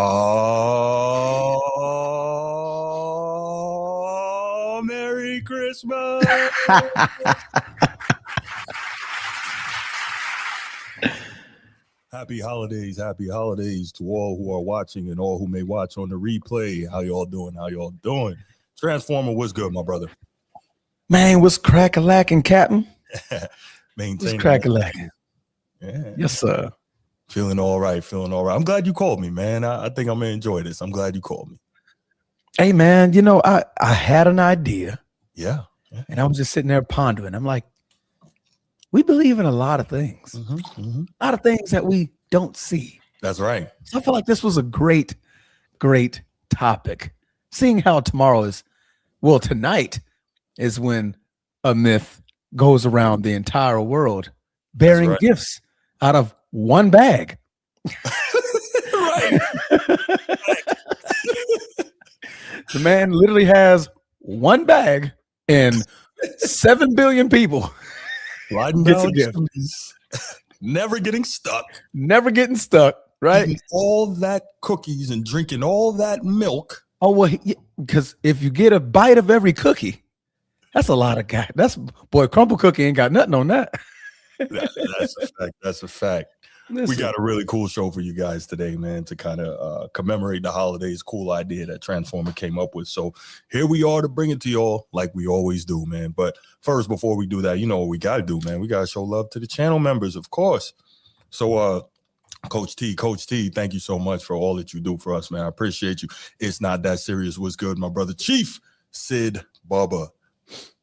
Oh, Merry Christmas. Happy holidays to all who are watching and all who may watch on the replay. How y'all doing? Transformer, what's good, my brother? Man, what's crack-a-lacking, Captain? Maintaining. What's crack-a-lacking? Yeah. Yes, sir. Feeling all right. I'm glad you called me, man. I think I'm going to enjoy this. I'm glad you called me. Hey, man, you know, I had an idea. Yeah. And I was just sitting there pondering. I'm like, we believe in a lot of things. A lot of things that we don't see. That's right. So I feel like this was a great topic. Seeing how tonight is when a myth goes around the entire world bearing gifts out of one bag. Right. The man literally has one bag and 7 billion people. Sliding down never getting stuck, right? Eating all that cookies and drinking all that milk. Oh, well, because if you get a bite of every cookie, that's a lot of guys. Crumble Cookie ain't got nothing on that. That's a fact. Listen. We got a really cool show for you guys today, man, to kind of commemorate the holidays. Cool idea that Transformer came up with. So here we are to bring it to y'all like we always do, man. But first, before we do that, you know what we got to do, man. We got to show love to the channel members, of course. So, Coach T, thank you so much for all that you do for us, man. I appreciate you. It's not that serious. What's good, my brother? Chief Sid Bubba.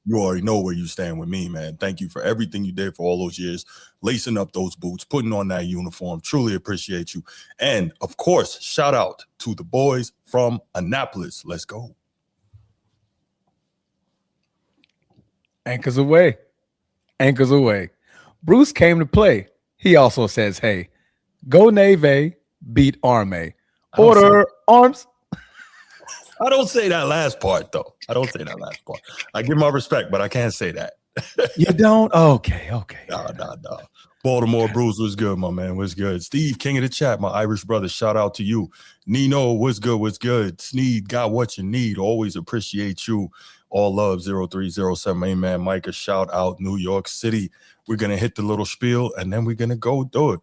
You already know where you stand with me, man. Thank you for everything you did for all those years, lacing up those boots, putting on that uniform. Truly appreciate you. And, of course, shout out to the boys from Annapolis. Let's go. Anchors away. Bruce came to play. He also says, hey, go Navy, beat Army. Order arms. I don't say that last part, though. I give my respect, but I can't say that. You don't? Okay. No. Baltimore Bruce, what's good, my man? What's good? Steve, king of the chat, my Irish brother. Shout out to you. Nino, what's good? Sneed, got what you need. Always appreciate you. All love, 0307. Amen. Micah, shout out New York City. We're going to hit the little spiel, and then we're going to go do it.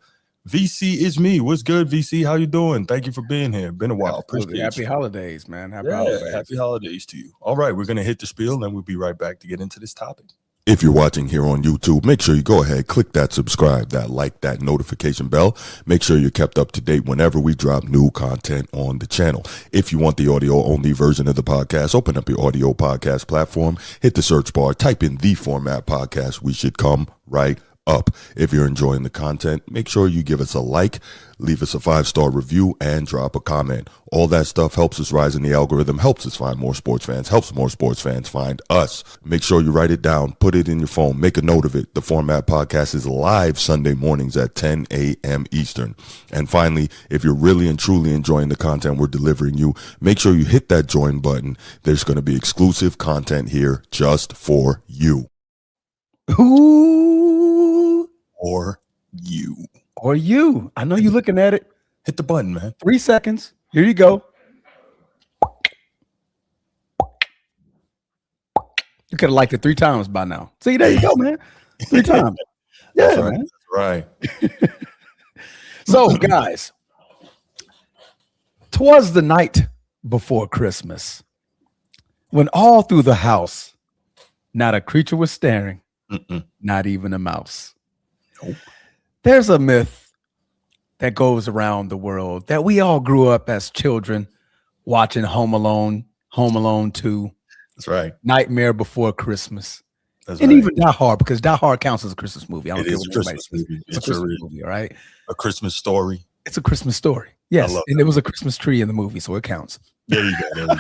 VC is me. What's good, VC? How you doing? Thank you for being here. Been a while. Appreciate you. Happy holidays, man. Happy holidays to you. All right, we're going to hit the spiel, and we'll be right back to get into this topic. If you're watching here on YouTube, make sure you go ahead, click that subscribe, that like, that notification bell. Make sure you're kept up to date whenever we drop new content on the channel. If you want the audio-only version of the podcast, open up your audio podcast platform, hit the search bar, type in The Format Podcast. We should come right up. If you're enjoying the content, make sure you give us a like, leave us a 5-star review, and drop a comment. All that stuff helps us rise in the algorithm, helps us find more sports fans, helps more sports fans find us. Make sure you write it down, put it in your phone, make a note of it. The Format Podcast is live Sunday mornings at 10 a.m. Eastern. And finally, if you're really and truly enjoying the content we're delivering you, make sure you hit that join button. There's going to be exclusive content here just for you. Or you. I know you're looking at it. Hit the button, man. 3 seconds. Here you go. You could have liked it 3 times by now. See, there you go, man. 3 times. Yeah, that's right, man. That's right. So, guys, 'twas the night before Christmas when all through the house, not a creature was staring, not even a mouse. Nope. There's a myth that goes around the world that we all grew up as children watching Home Alone 2. That's right. Nightmare Before Christmas. That's and right. even Die Hard, because Die Hard counts as a Christmas movie. I don't It is a Christmas movie. It's a Christmas movie, all right? A Christmas story. It's a Christmas story. Yes. And there was a Christmas tree in the movie, so it counts. There you go.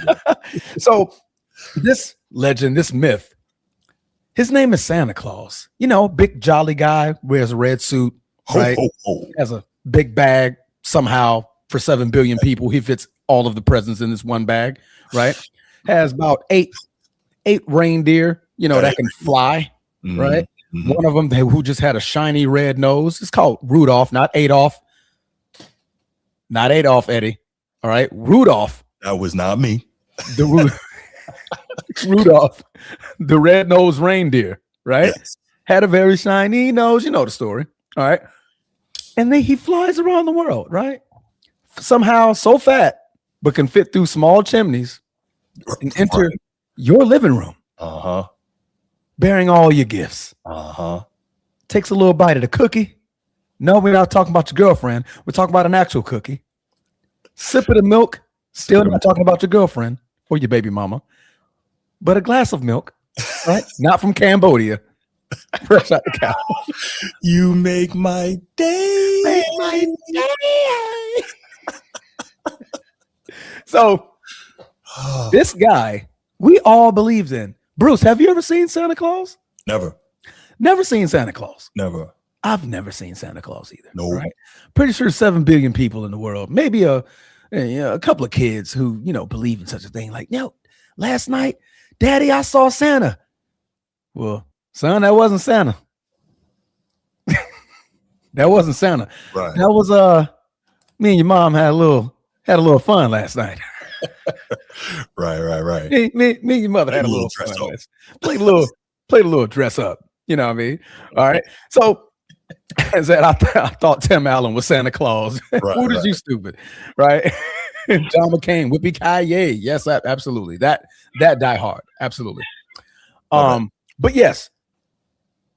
So this legend, this myth, his name is Santa Claus. You know, big jolly guy, wears a red suit, right? Has a big bag somehow for 7 billion people. He fits all of the presents in this one bag, right? Has about eight reindeer, you know, that can fly, right? One of them who just had a shiny red nose. It's called Rudolph, not Adolf. Not Adolf, Eddie. All right. Rudolph. That was not me. Rudolph, the red-nosed reindeer, right? Yes. Had a very shiny nose. You know the story. All right. And then he flies around the world, right? Somehow so fat, but can fit through small chimneys and enter your living room. Uh-huh. Bearing all your gifts. Uh-huh. Takes a little bite of the cookie. No, we're not talking about your girlfriend. We're talking about an actual cookie. Sip of the milk. Still not talking about your girlfriend or your baby mama. But a glass of milk, right? Not from Cambodia. Fresh out the cow. You make my day. Make my day. So this guy, we all believed in. Bruce, have you ever seen Santa Claus? Never. Never seen Santa Claus. Never. I've never seen Santa Claus either. No. Right? Pretty sure 7 billion people in the world. Maybe a couple of kids who, believe in such a thing. Like, last night, Daddy, I saw Santa. Well, son, that wasn't Santa. That wasn't Santa. Right. That was me and your mom had a little fun last night. Right. Me and your mother had a little fun. Played a little dress up. You know what I mean? All right. So I said, I thought Tim Allen was Santa Claus. Right, Who did you stupid? Right. John McCain, Whippy Kaye. Yes, absolutely. That Die Hard. Absolutely. But yes,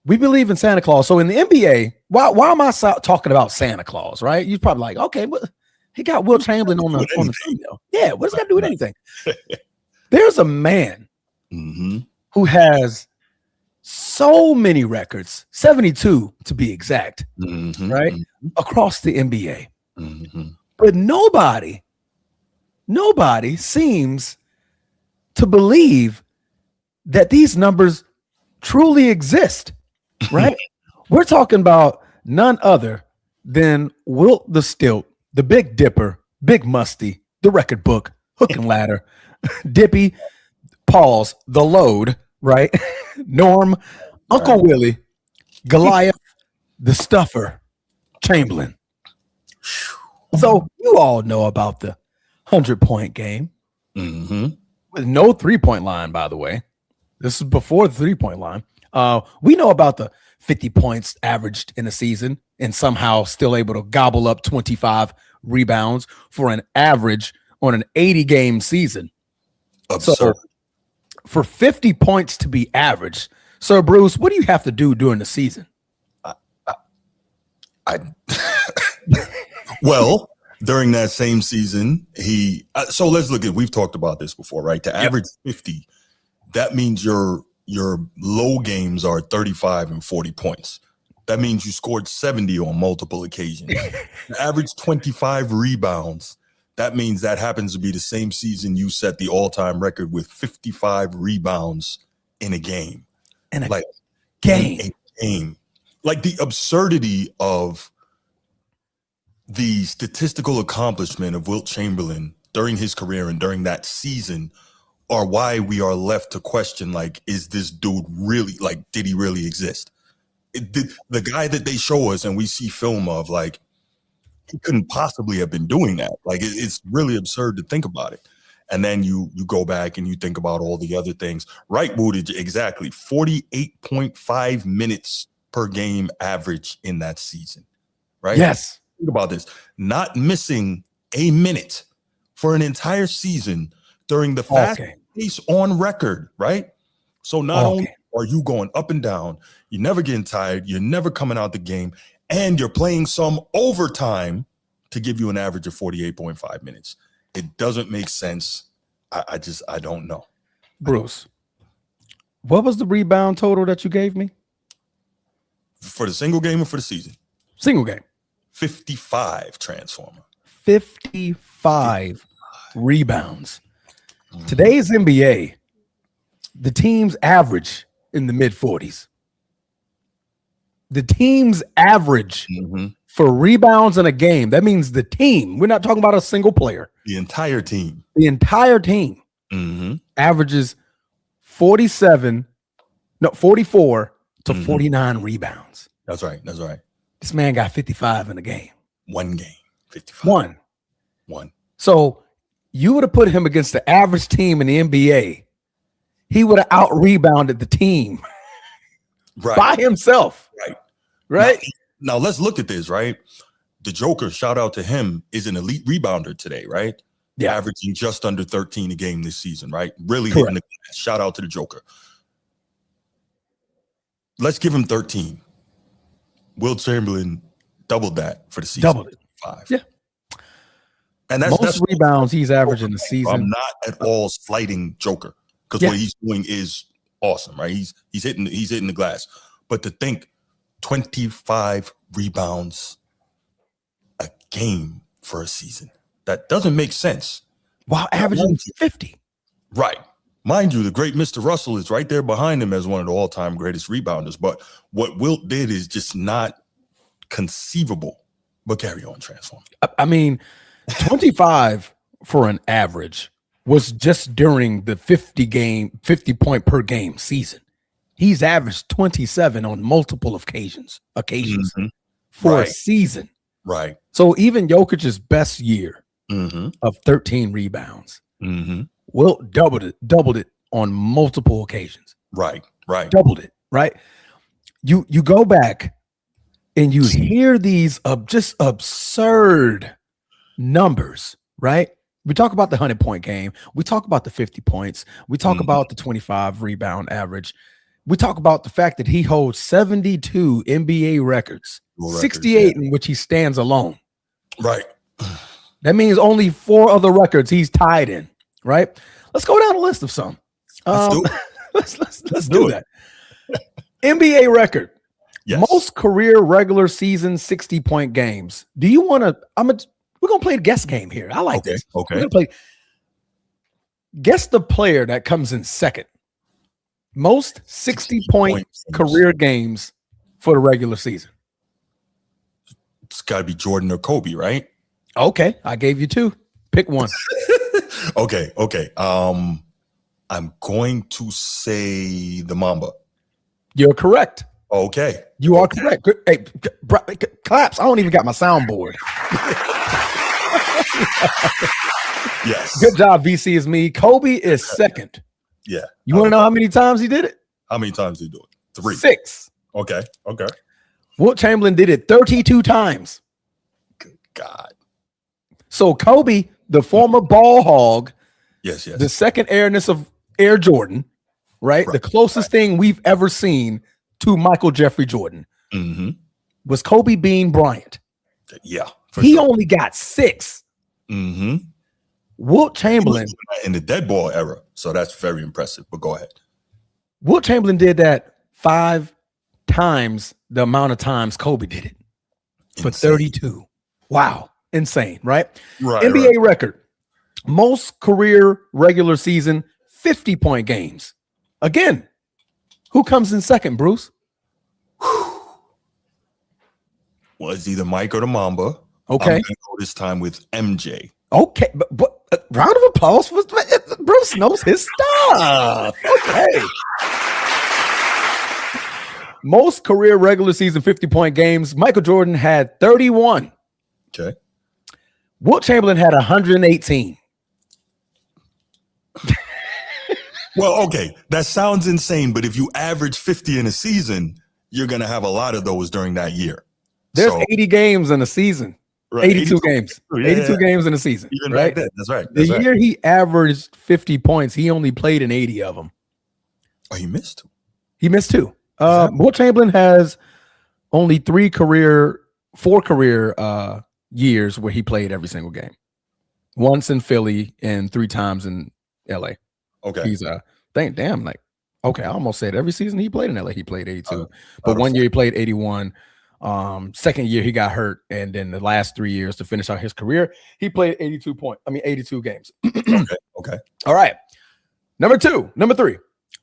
we believe in Santa Claus. So in the NBA, why am I talking about Santa Claus? Right? You're probably like, okay, but he got Wilt Chamberlain on the team though. Yeah, what does that do with anything? There's a man who has so many records, 72 to be exact, right? Across the NBA. But nobody seems to believe that these numbers truly exist, right? We're talking about none other than Wilt the Stilt, the Big Dipper, Big Musty, the Record Book, Hook and Ladder, Dippy, Pause, The Load, right? Norm, Uncle Willie, Goliath, the Stuffer, Chamberlain. So you all know about the 100-point game with no 3-point line, by the way. This is before the 3-point line. We know about the 50 points averaged in a season and somehow still able to gobble up 25 rebounds for an average on an 80-game season. Absurd. So for 50 points to be average, Sir Bruce, what do you have to do during the season? Well, during that same season, so let's look at, we've talked about this before, right? To average 50, that means your low games are 35 and 40 points. That means you scored 70 on multiple occasions. To average 25 rebounds, that means that happens to be the same season you set the all-time record with 55 rebounds in a game. In a game. Like the absurdity of the statistical accomplishment of Wilt Chamberlain during his career and during that season are why we are left to question, like, is this dude really, like, did he really exist? The guy that they show us and we see film of, like, he couldn't possibly have been doing that. Like, it's really absurd to think about it. And then you go back and you think about all the other things. Right, Wootage, exactly. 48.5 minutes per game average in that season, right? Yes. Think about this. Not missing a minute for an entire season during the fastest pace on record, right? So not only are you going up and down, you're never getting tired, you're never coming out the game, and you're playing some overtime to give you an average of 48.5 minutes. It doesn't make sense. I don't know. Bruce, what was the rebound total that you gave me? For the single game or for the season? Single game. 55, Transformer. 55 rebounds. Today's NBA, the teams average in the mid-40s. The team's average for rebounds in a game. That means the team. We're not talking about a single player. The entire team. The entire team averages 44 to 49 rebounds. That's right. That's right. This man got 55 in a game. One game. 55. One. So you would have put him against the average team in the NBA. He would have out rebounded the team by himself. Right. Now let's look at this, right? The Joker, shout out to him, is an elite rebounder today, right? Yeah. Averaging just under 13 a game this season, right? Really hitting the glass. Shout out to the Joker. Let's give him 13. Wilt Chamberlain doubled that for the season. Doubled it. 5. Yeah. And that's rebounds he's averaging the season. I'm not at all slighting Joker because what he's doing is awesome, right? He's hitting the glass. But to think 25 rebounds a game for a season, that doesn't make sense. While averaging 50. Right. Mind you, the great Mr. Russell is right there behind him as one of the all-time greatest rebounders. But what Wilt did is just not conceivable. But carry on, Transform. I mean, 25 for an average was just during the 50 point per game season. He's averaged 27 on multiple occasions for a season. Right. So even Jokic's best year of 13 rebounds, Wilt doubled it on multiple occasions. Right. Doubled it, right? You go back and you hear these just absurd numbers, right? We talk about the 100-point game. We talk about the 50 points. We talk about the 25 rebound average. We talk about the fact that he holds 72 NBA records, 68 in which he stands alone. Right. That means only 4 other records he's tied in, right? Let's go down the list of some. Let's do that. NBA record. Yes. Most career regular season 60-point games. Do you want to? We're gonna play a guess game here. I like this. Okay. We're gonna play. Guess the player that comes in second. Most 60-point career games for the regular season. It's got to be Jordan or Kobe, right? Okay, I gave you 2. Pick one. Okay. I'm going to say the Mamba. You're correct. Okay. You are correct. Hey, claps. I don't even got my soundboard. Yes. Good job, VC is me. Kobe is second. Yeah. You want to know how many times he did it? How many times did he do it? 3. 6. Okay. Wilt Chamberlain did it 32 times. Good God. So Kobe, the former ball hog, yes, the second airness of Air Jordan, right? The closest thing we've ever seen to Michael Jeffrey Jordan was Kobe Bean Bryant. Yeah. He only got 6. Wilt Chamberlain in the dead ball era, so that's very impressive. But go ahead. Wilt Chamberlain did that 5 times the amount of times Kobe did it for 32. Wow, insane, right? NBA record, most career regular season 50-point games. Again, who comes in second, Bruce? Well, it's either Mike or the Mamba. Okay, I'm gonna go this time with MJ. Okay, but round of applause for Bruce knows his stuff. Okay. Most career regular season 50-point games. Michael Jordan had 31. Okay. Wilt Chamberlain had 118. Well, okay, that sounds insane, but if you average 50 in a season, you're going to have a lot of those during that year. There's 80 games in a season. Right. 82 games. Yeah, 82 games in a season. Even right? Back then. That's right. The year he averaged 50 points, he only played in 80 of them. Oh, he missed 2. He missed 2. Wilt Chamberlain has only 4 career years where he played every single game. Once in Philly and 3 times in LA. Okay. He's I almost said every season he played in LA, he played 82. But one year he played 81. Second year he got hurt, and then the last 3 years to finish out his career, he played 82 games. Okay. All right. Number 3.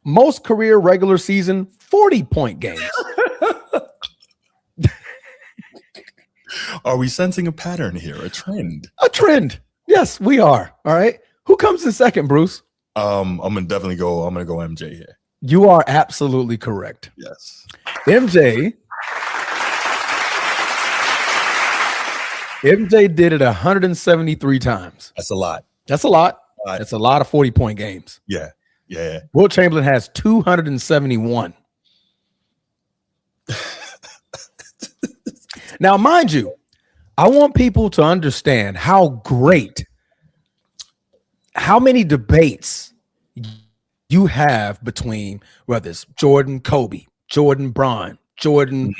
Most career regular season 40-point games. Are we sensing a pattern here? A trend? A trend. Yes, we are. All right. Who comes in second, Bruce? I'm gonna go MJ here. You are absolutely correct. Yes. MJ MJ did it 173 times. That's a lot. That's a lot. That's a lot of 40-point games. Yeah. Yeah. Wilt Chamberlain has 271. Now, mind you, I want people to understand how many debates you have between whether it's Jordan, Kobe, Jordan, Bron, Jordan,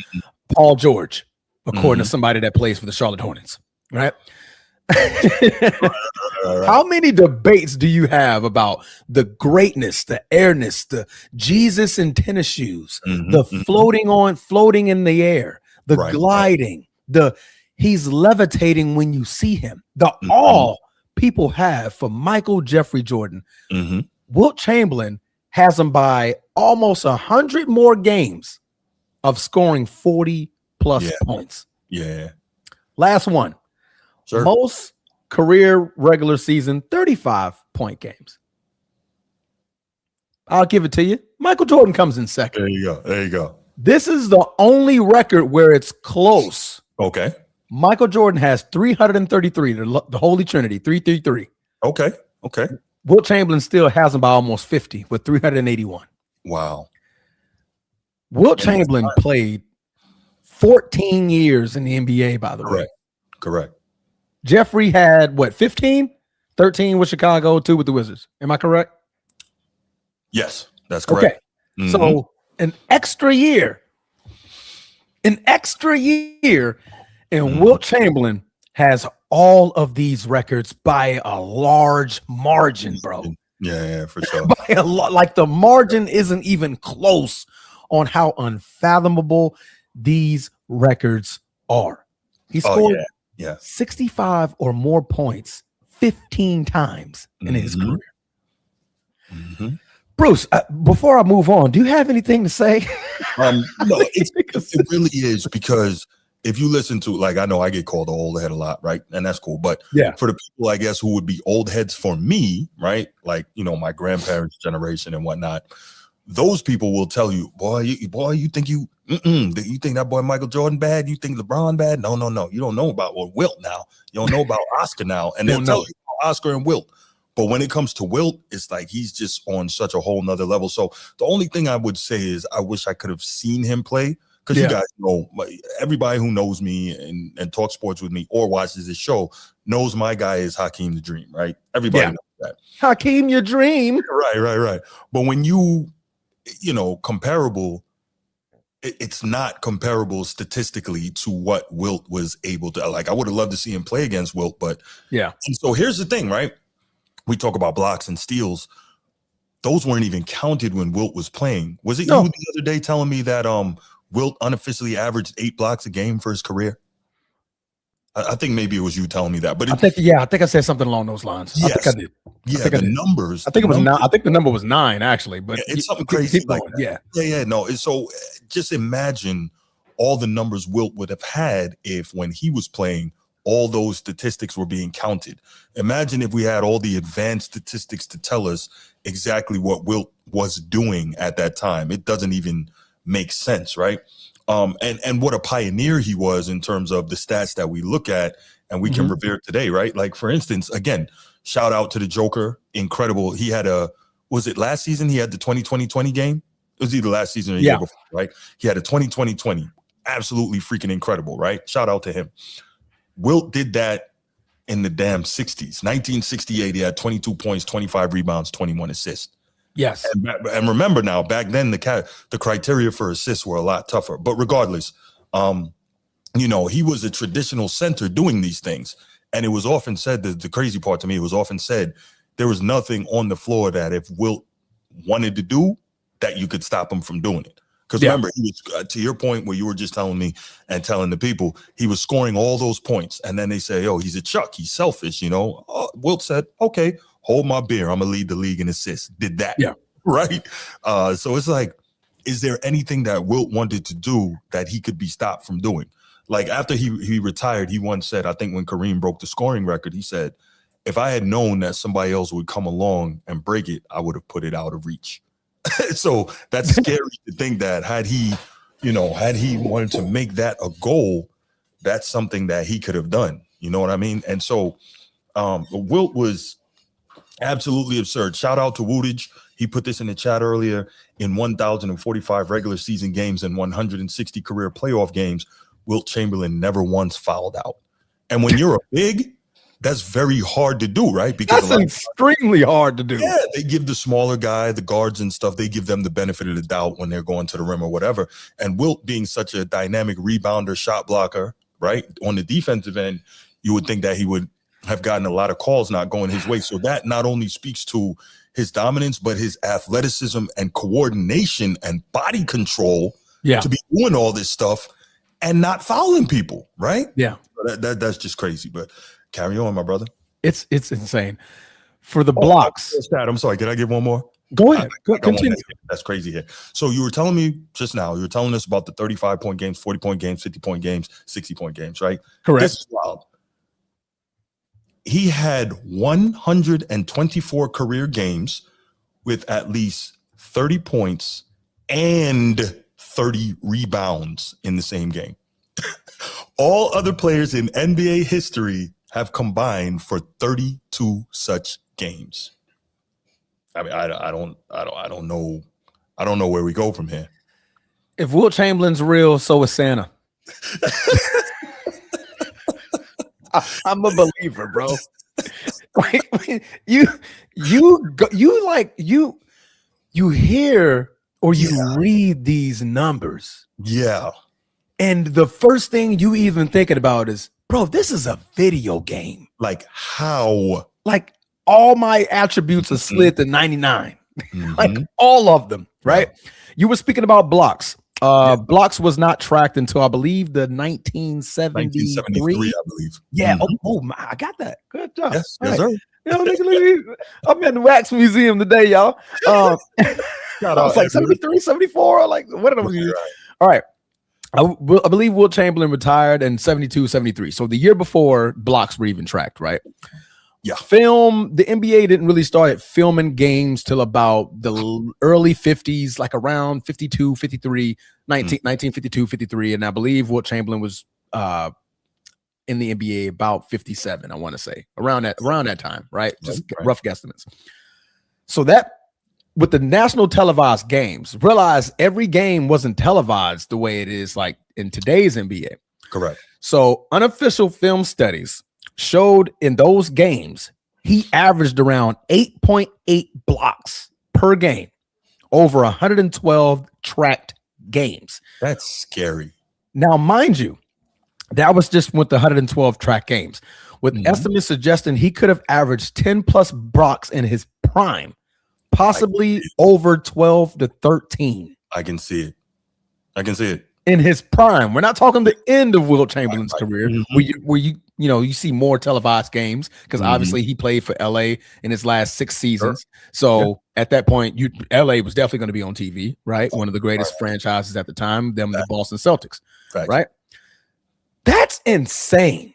Paul George, according to somebody that plays for the Charlotte Hornets, right? How many debates do you have about the greatness, the airness, the Jesus in tennis shoes, the floating in the air, the gliding, the he's levitating when you see him, the awe people have for Michael Jeffrey Jordan? Wilt Chamberlain has him by almost 100 more games of scoring 40 plus points. Yeah. Last one. Sure. Most career regular season 35-point games. I'll give it to you. Michael Jordan comes in second. There you go. This is the only record where it's close. Okay. Michael Jordan has 333, the Holy Trinity, 333. Okay. Wilt Chamberlain still has him by almost 50 with 381. Wow. Wilt Chamberlain played 14 years in the NBA, by the way. Correct. Jeffrey had, 15? 13 with Chicago, 2 with the Wizards. Am I correct? Yes, that's correct. Okay. So an extra year, and Wilt Chamberlain has all of these records by a large margin, bro. Yeah, for sure. By a lot, like the margin isn't even close on how unfathomable these records are. He scored 65 or more points 15 times in his career. Bruce, before I move on, do you have anything to say? No, it really is, because if you listen to, like, I know I get called an old head a lot, right? And that's cool. But for the people, I guess, who would be old heads for me, right? Like, my grandparents' generation and whatnot, those people will tell you, you think you think that boy Michael Jordan bad? You think LeBron bad? No. You don't know about Wilt now. You don't know about Oscar now. And they'll tell you about Oscar and Wilt. But when it comes to Wilt, it's like he's just on such a whole nother level. So the only thing I would say is I wish I could have seen him play, because you guys know, everybody who knows me and talks sports with me or watches this show knows my guy is Hakeem the Dream, right? Everybody knows that. Hakeem, your dream. Right. But when you comparable, it's not comparable statistically to what Wilt was able to. Like, I would have loved to see him play against Wilt, but And so here's the thing, right? We talk about blocks and steals. Those weren't even counted when Wilt was playing. Was it you the other day telling me that Wilt unofficially averaged 8 blocks a game for his career? I think maybe it was you telling me that. But I think I said something along those lines. Yes. I think I did. Yeah, the numbers. I think it was 9. I think the number was 9, actually. But it's something crazy like that. Yeah. No, so just imagine all the numbers Wilt would have had if, when he was playing, all those statistics were being counted. Imagine if we had all the advanced statistics to tell us exactly what Wilt was doing at that time. It doesn't even make sense, right? And what a pioneer he was in terms of the stats that we look at and we can revere today, right? Like, for instance, again, shout out to the Joker. Incredible. He had was it last season? He had the 20-20-20 game. It was either last season or the year before, right? He had a 20-20-20. Absolutely freaking incredible, right? Shout out to him. Wilt did that in the damn 60s. 1968, he had 22 points, 25 rebounds, 21 assists. Yes. And remember now, back then, the criteria for assists were a lot tougher. But regardless, he was a traditional center doing these things. And it was often said, the crazy part to me, it was often said, there was nothing on the floor that if Wilt wanted to do, that you could stop him from doing it. Because remember, he was, to your point where you were just telling me and telling the people, he was scoring all those points. And then they say, he's a Chuck. He's selfish, Wilt said, okay, hold my beer. I'm going to lead the league in assists. Did that. Yeah. Right? So it's like, is there anything that Wilt wanted to do that he could be stopped from doing? Like, after he retired, he once said, I think when Kareem broke the scoring record, he said, if I had known that somebody else would come along and break it, I would have put it out of reach. So that's scary to think that had he wanted to make that a goal, that's something that he could have done. You know what I mean? And so Wilt was absolutely absurd. Shout out to Wootage. He put this in the chat earlier. In 1,045 regular season games and 160 career playoff games, Wilt Chamberlain never once fouled out. And when you're a big, that's very hard to do, right? Because that's extremely hard to do. Yeah, they give the smaller guy, the guards and stuff, they give them the benefit of the doubt when they're going to the rim or whatever. And Wilt being such a dynamic rebounder, shot blocker, right? On the defensive end, you would think that he would have gotten a lot of calls not going his way. So that not only speaks to his dominance, but his athleticism and coordination and body control to be doing all this stuff and not fouling people, right? Yeah. That's just crazy. But carry on, my brother. It's insane. For the blocks. I'm sorry. Can I give one more? Go ahead. Continue. That's crazy here. So you were telling me just now, you were telling us about the 35-point games, 40-point games, 50-point games, 60-point games, right? Correct. This is wild. He had 124 career games with at least 30 points and 30 rebounds in the same game. All other players in NBA history have combined for 32 such games. I mean, I don't know where we go from here. If Wilt Chamberlain's real, so is Santa. I'm a believer, bro. Like, you hear or you read these numbers. Yeah. And the first thing you even thinking about is, bro, this is a video game. Like how? Like all my attributes are slid to 99. Like all of them, right? Yeah. You were speaking about blocks. Blocks was not tracked until I believe the 1973, I believe. Yeah. I got that. Good job. Yes, sir. You know, look, I'm in the Wax Museum today, y'all. I was like 73, 74. Like, what are those? All right. I believe Wilt Chamberlain retired in 72, 73. So the year before blocks were even tracked, right? Yeah. The NBA didn't really start filming games till about the early 50s, like around 52, 53, 1952, 53. And I believe Wilt Chamberlain was in the NBA about 57, I want to say. Around that time, right? Just rough guesstimates. So that with the national televised games, realize every game wasn't televised the way it is like in today's NBA. Correct. So unofficial film studies showed in those games, he averaged around 8.8 blocks per game over 112 tracked games. That's scary. Now, mind you, that was just with the 112 track games, with estimates suggesting he could have averaged 10 plus blocks in his prime, possibly over 12 to 13. I can see it. In his prime. We're not talking the end of Wilt Chamberlain's career, where you see more televised games, because obviously he played for LA in his last 6 seasons. So at that point, LA was definitely going to be on TV, right? One of the greatest franchises at the time, them the Boston Celtics, right? That's insane.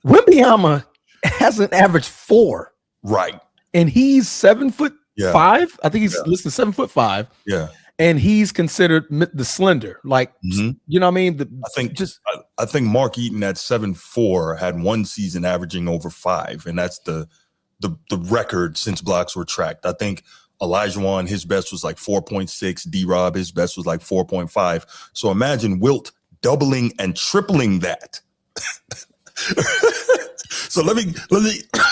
Wembanyama hasn't averaged 4. Right. And he's 7'5". I think he's listed 7'5". Yeah. And he's considered the slender, like you know what I mean. I think Mark Eaton at 7'4" had one season averaging over 5, and that's the record since blocks were tracked. I think Olajuwon, his best was like 4.6. D-Rob, his best was like 4.5. So imagine Wilt doubling and tripling that. So let me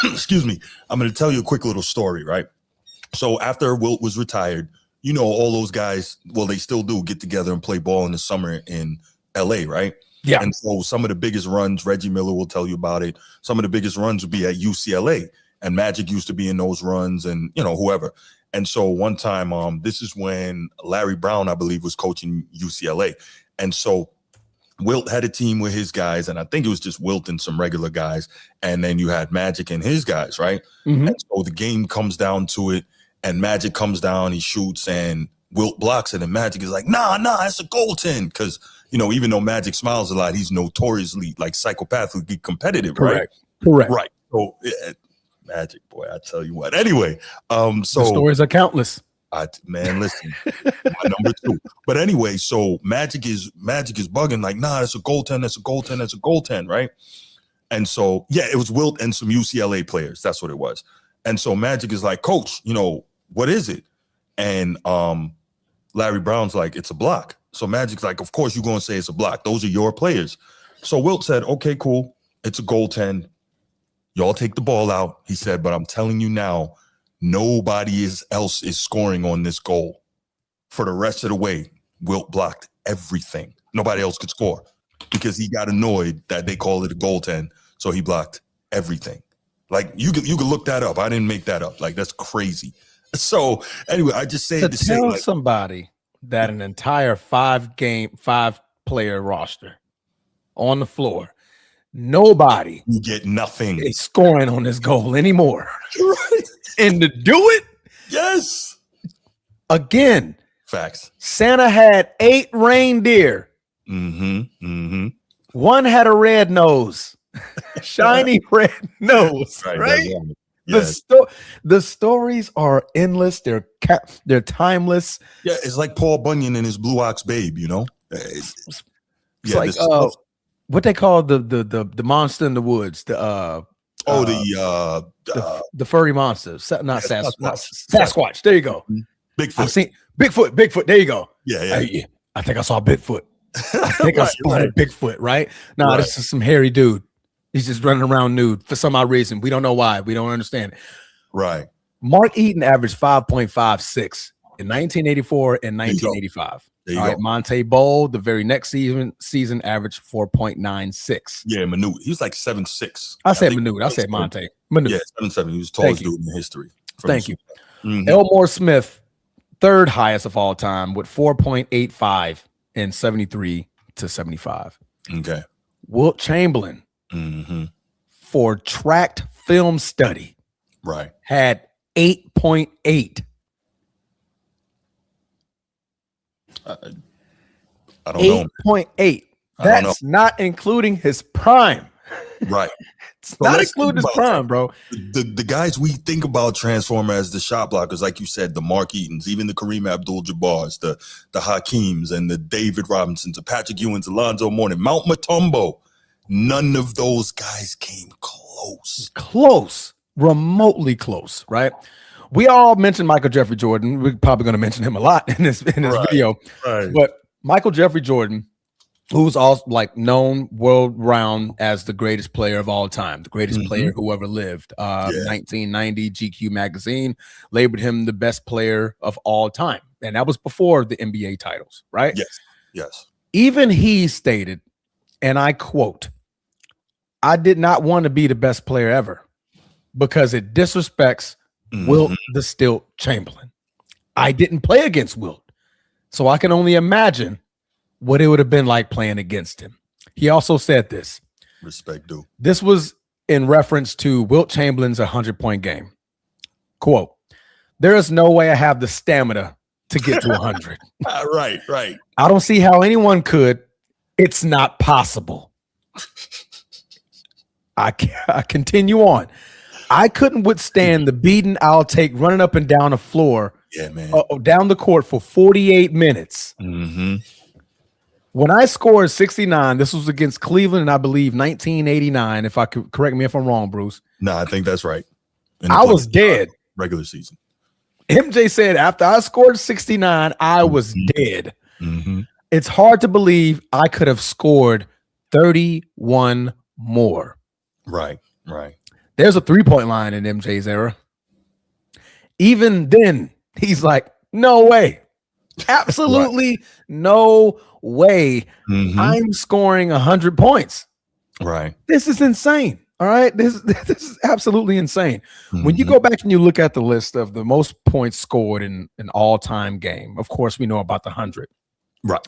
excuse me. I'm going to tell you a quick little story, right? So after Wilt was retired, you know, all those guys, well, they still do get together and play ball in the summer in LA, right? Yeah. And so some of the biggest runs, Reggie Miller will tell you about it. Some of the biggest runs would be at UCLA, and Magic used to be in those runs, and, you know, whoever. And so one time, this is when Larry Brown, I believe, was coaching UCLA. And so Wilt had a team with his guys, and I think it was just Wilt and some regular guys. And then you had Magic and his guys, right? And so the game comes down to it. And Magic comes down, he shoots, and Wilt blocks it. And Magic is like, nah, it's a goaltend. Because, you know, even though Magic smiles a lot, he's notoriously, like, psychopathically competitive, right? Correct. Right. So, Magic, boy, I tell you what. Anyway, so the stories are countless. Man, listen, my number 2. But anyway, so Magic is bugging like, nah, that's a goaltend, right? And so, yeah, it was Wilt and some UCLA players. That's what it was. And so Magic is like, coach, what is it? And Larry Brown's like, it's a block. So Magic's like, of course you're going to say it's a block. Those are your players. So Wilt said, okay, cool. It's a goaltend. Y'all take the ball out. He said, but I'm telling you now, nobody else is scoring on this goal. For the rest of the way, Wilt blocked everything. Nobody else could score because he got annoyed that they called it a goaltend. So he blocked everything. Like you could look that up. I didn't make that up. Like that's crazy. So anyway, I just say to say tell somebody that an entire 5-player roster on the floor, nobody you get nothing is scoring on this goal anymore. Right. And to do it, yes. Again, facts. Santa had 8 reindeer. One had a red nose, shiny red nose. Right. Yes. The stories are endless. They're timeless. Yeah, it's like Paul Bunyan and his Blue Ox Babe. It's like what they call the monster in the woods. The furry monster. Not Sasquatch. There you go. Bigfoot. I've seen Bigfoot. There you go. Yeah. I think I saw Bigfoot. I think I spotted Bigfoot. Right? No, this is some hairy dude. He's just running around nude for some odd reason. We don't know why. We don't understand it. Right. Mark Eaton averaged 5.56 in 1984 and 1985. All right. Monte Ball, the very next season averaged 4.96. Yeah, Manute. He was like 7'6". I said Manute. I said Monte. Manute. Yeah, 7'7". He was the tallest dude in history. Thank you. Elmore Smith, third highest of all time with 4.85 in 73 to 75. Okay. Wilt Chamberlain, for tracked film study, right, had 8.8. I don't know. 8.8. That's not including his prime. Right. It's not including his prime, bro. The guys we think about transform as the shot blockers, like you said, the Mark Eatons, even the Kareem Abdul-Jabbars, the Hakeems, and the David Robinsons, the Patrick Ewings, Alonzo Mourning, Mount Mutombo. None of those guys came close. Remotely close, right? We all mentioned Michael Jeffrey Jordan. We're probably going to mention him a lot in this video. Right. But Michael Jeffrey Jordan, who's also like known world round as the greatest player of all time, the greatest player who ever lived. 1990 GQ magazine labeled him the best player of all time. And that was before the NBA titles, right? Yes. Even he stated, and I quote, "I did not want to be the best player ever because it disrespects Wilt the Stilt Chamberlain. I didn't play against Wilt, so I can only imagine what it would have been like playing against him." He also said this. Respect due. This was in reference to Wilt Chamberlain's 100-point game. Quote, "There is no way I have the stamina to get to 100. Right. I don't see how anyone could. It's not possible." I continue on. "I couldn't withstand the beating I'll take running up and down the floor, down the court for 48 minutes. When I scored 69, this was against Cleveland, and I believe 1989. If I could correct me if I'm wrong, Bruce. No, I think that's right. I was dead. Regular season. MJ said after I scored 69, I was dead. It's hard to believe I could have scored 31 more. Right. There's a 3-point line in MJ's era. Even then, he's like, no way. Absolutely no way. I'm scoring 100 points. Right. This is insane. All right. This is absolutely insane. When you go back and you look at the list of the most points scored in an all-time game, of course, we know about the 100. Right.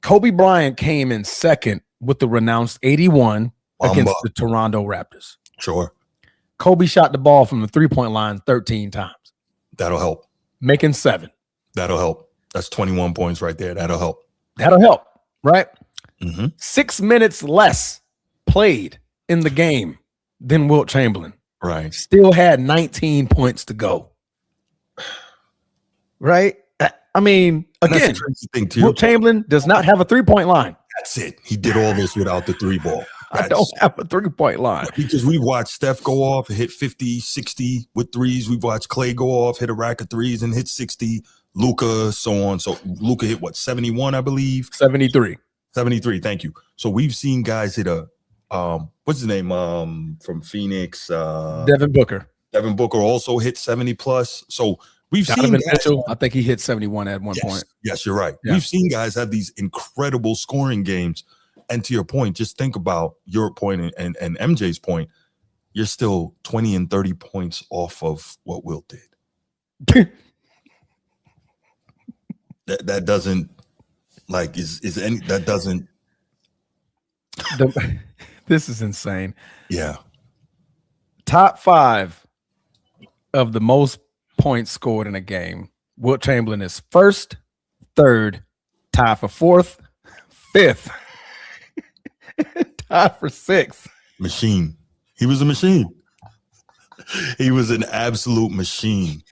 Kobe Bryant came in second with the renounced 81 against the Toronto Raptors. Sure. Kobe shot the ball from the 3-point line 13 times. That'll help. Making 7. That'll help. That's 21 points right there. That'll help. Right? 6 minutes less played in the game than Wilt Chamberlain. Right. Still had 19 points to go. right? I mean, again, Wilt Chamberlain does not have a 3-point line. That's it. He did all this without the 3 ball. I don't have a 3-point line. Because we've watched Steph go off and hit 50, 60 with threes. We've watched Clay go off, hit a rack of threes and hit 60. Luka, so on. So Luka hit what, 71, I believe? 73. 73, thank you. So we've seen guys hit a what's his name? From Phoenix. Devin Booker. Devin Booker also hit 70 plus. So we've Donovan seen Mitchell. I think he hit 71 at one point. Yes, you're right. Yeah. We've seen guys have these incredible scoring games. And to your point, just think about your point and MJ's point. You're still 20 and 30 points off of what Wilt did. that doesn't like is any that doesn't. This is insane. Yeah. Top 5 of the most points scored in a game. Wilt Chamberlain is first, third, tied for 4th, 5th, tied for 6th. Machine. He was a machine. He was an absolute machine.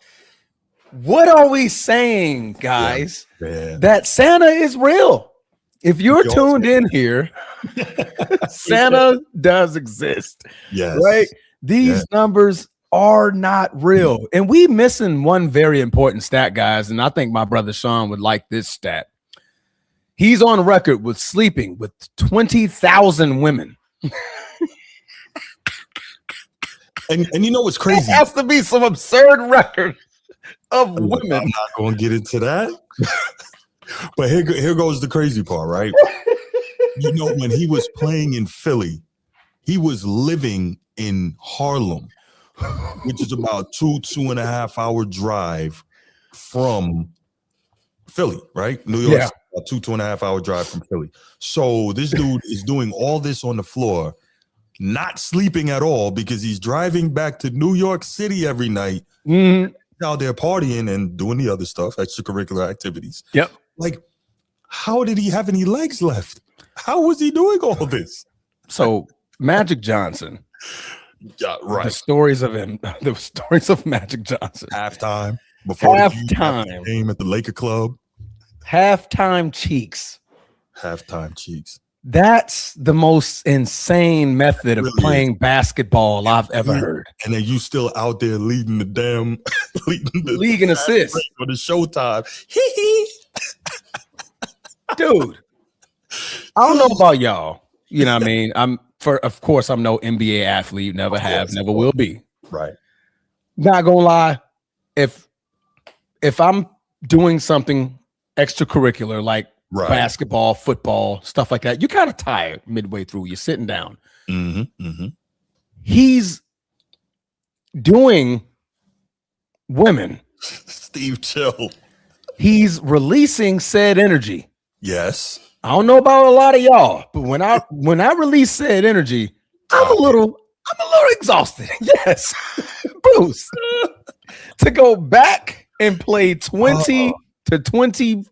What are we saying, guys? Yeah. That Santa is real. If you're tuned in here, Santa does exist. Yes. Right? These numbers are not real. And we missing one very important stat, guys. And I think my brother Sean would like this stat. He's on record with sleeping with 20,000 women. And you know what's crazy? It has to be some absurd record of women. I'm not going to get into that. But here goes the crazy part, right? You know, when he was playing in Philly, he was living in Harlem, which is about 2.5 hour drive from Philly, right? New York, a 2.5 hour drive from Philly. So this dude is doing all this on the floor, not sleeping at all because he's driving back to New York City every night, out there partying and doing the other stuff, extracurricular activities. Yep. Like, how did he have any legs left? How was he doing all this? So Magic Johnson. Yeah, right. The stories of him, the stories of Magic Johnson. Halftime. Before halftime. Game at the Laker Club. Halftime cheeks. Halftime cheeks. That's the most insane method of playing basketball I've ever heard. And then you still out there leading the damn league in assists for the Showtime. Dude, I don't know about y'all. You know what I mean? Of course, I'm no NBA athlete, never have, never will be. Right. Not gonna lie, if I'm doing something extracurricular like basketball, football, stuff like that, you're kind of tired midway through. You're sitting down. He's doing women. Steve, chill. He's releasing said energy. Yes. I don't know about a lot of y'all, but when I release said energy, I'm a little exhausted. Yes. Bruce. To go back and play 20 to 20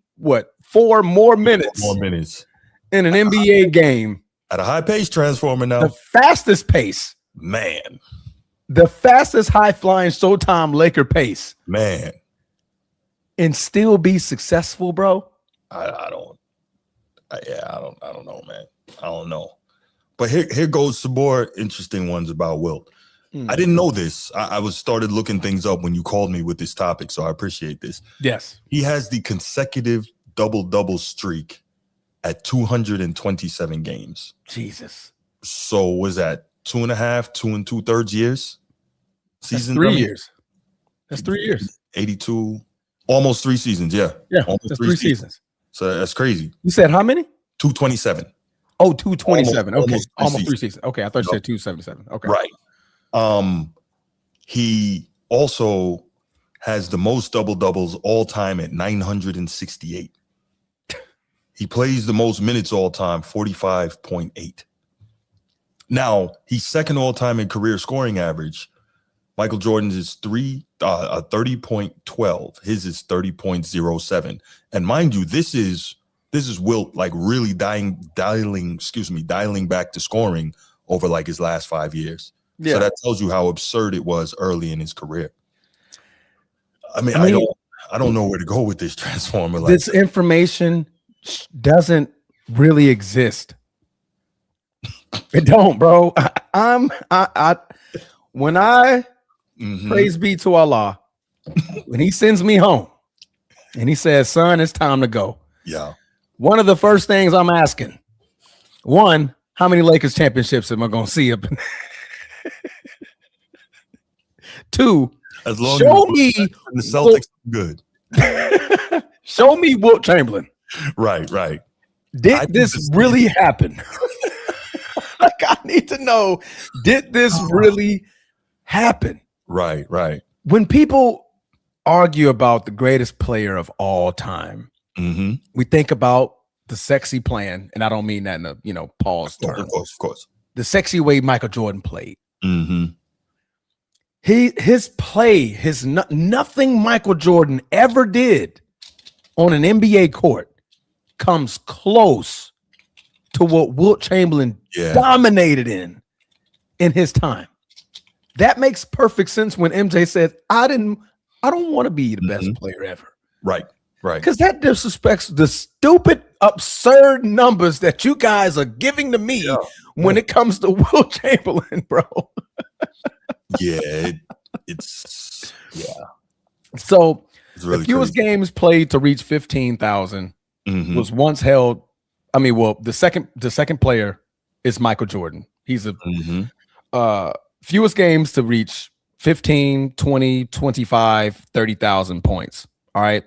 4 more minutes. More minutes. In an NBA game. At a high pace transformer now. The fastest pace. Man. The fastest high flying Showtime Laker pace. Man. And still be successful, bro. I don't know, man. I don't know. But here goes some more interesting ones about Wilt. I didn't know this. I started looking things up when you called me with this topic, so I appreciate this. Yes. He has the consecutive double-double streak at 227 games. Jesus. So was that 2.5, 2 2/3 years? Season 3 years. That's 3 years. 82, almost 3 seasons. Yeah. Almost 3 seasons. So that's crazy. You said how many? 227. Oh, 227. Okay. Almost 3 seasons. seasons. Okay. I thought you said 277. Okay. Right. He also has the most double doubles all time at 968. He plays the most minutes all time, 45.8. Now, he's second all time in career scoring average. Michael Jordan's is 30.12. His is 30.07. And mind you, this is Wilt like really dialing back to scoring over like his last 5 years. So that tells you how absurd it was early in his career. I mean, I don't know where to go with this transformer. This information doesn't really exist. It don't, bro. When I praise be to Allah, when He sends me home and He says, "Son, it's time to go." Yeah. One of the first things I'm asking, one, how many Lakers championships am I going to see up? Two, as long show as me the Celtics good. Show me Wilt Chamberlain. Right. Did this really happen? Like, I need to know, did this really happen? Right. When people argue about the greatest player of all time, we think about the sexy plan, and I don't mean that in a pause term. Of course. The sexy way Michael Jordan played. His play, nothing Michael Jordan ever did on an NBA court comes close to what Wilt Chamberlain dominated in his time. That makes perfect sense when MJ said, I don't want to be the best player ever. Right. Because that disrespects the stupid, absurd numbers that you guys are giving to me when it comes to Wilt Chamberlain, bro. It's So really the fewest games played to reach 15,000 was once held. I mean, well, the second player is Michael Jordan. He's a fewest games to reach 15, 20, 25, 30,000 points. All right.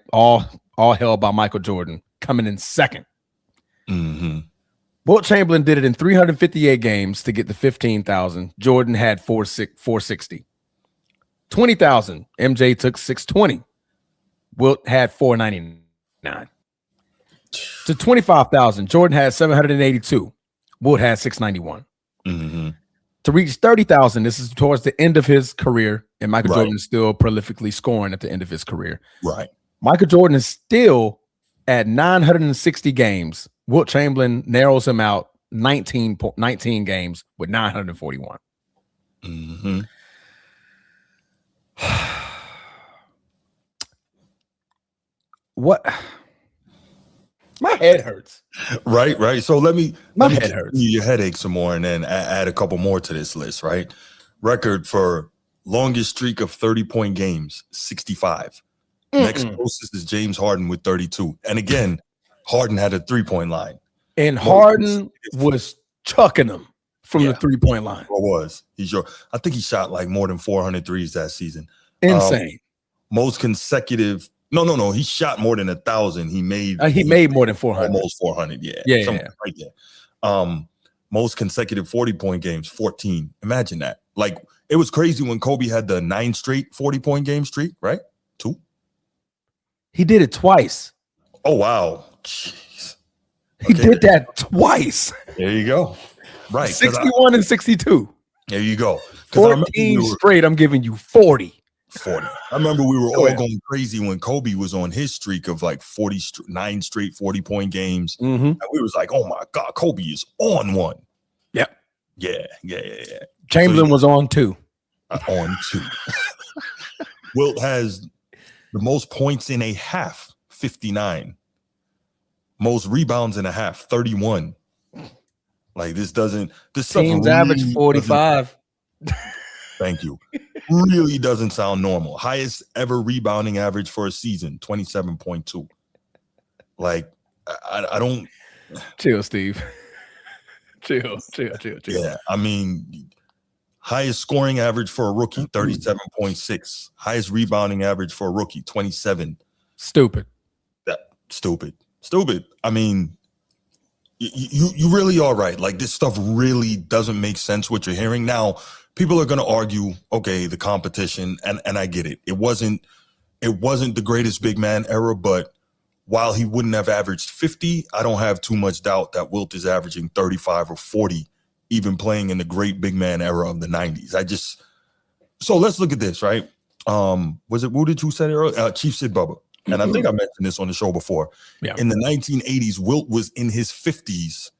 All held by Michael Jordan, coming in second. Wilt Chamberlain did it in 358 games to get the 15,000. Jordan had 460. 20,000. MJ took 620. Wilt had 499. To 25,000, Jordan had 782. Wilt had 691. To reach 30,000, this is towards the end of his career, and Michael Jordan is still prolifically scoring at the end of his career. Right. Michael Jordan is still at 960 games. Wilt Chamberlain narrows him out 19 games with 941. What? My head hurts. Right. So let me head hurts. Your headache some more, and then add a couple more to this list. Right. Record for longest streak of 30-point games, 65. Next closest is James Harden with 32. And again, Harden had a 3-point line. And Harden was chucking them from the 3-point line. I think he shot like more than 400 threes that season. Insane. Most consecutive. No. He shot more than 1,000. He made more than 400. Almost 400. Yeah. Right there. Most consecutive 40-point games, 14. Imagine that. Like, it was crazy when Kobe had the 9 straight 40-point game streak, right? 2. He did it twice. Oh, wow. Jeez. He did that twice. There you go. Right. 61 and 62. There you go. 14 straight. I'm giving you 40. 40. I remember we were all going crazy when Kobe was on his streak of like 9 straight 40-point games. And we was like, oh my God, Kobe is on one. Yep. Yeah. Chamberlain was on 2. On 2. Wilt has the most points in a half, 59. Most rebounds in a half, 31. Like, this teams average 45. Thank you. Really doesn't sound normal. Highest ever rebounding average for a season, 27.2. Like, I don't. Chill, Steve. Chill. Yeah, I mean, highest scoring average for a rookie, 37.6. Highest rebounding average for a rookie, 27. Stupid. Stupid. I mean, you really are right. Like, this stuff really doesn't make sense what you're hearing. Now, people are going to argue, okay, the competition, and I get it. It wasn't the greatest big man era, but while he wouldn't have averaged 50, I don't have too much doubt that Wilt is averaging 35 or 40, even playing in the great big man era of the 90s. So let's look at this, right? Was it Woo that you said it earlier? Chief Sid Bubba. And I think I mentioned this on the show before. Yeah. In the 1980s, Wilt was in his 50s.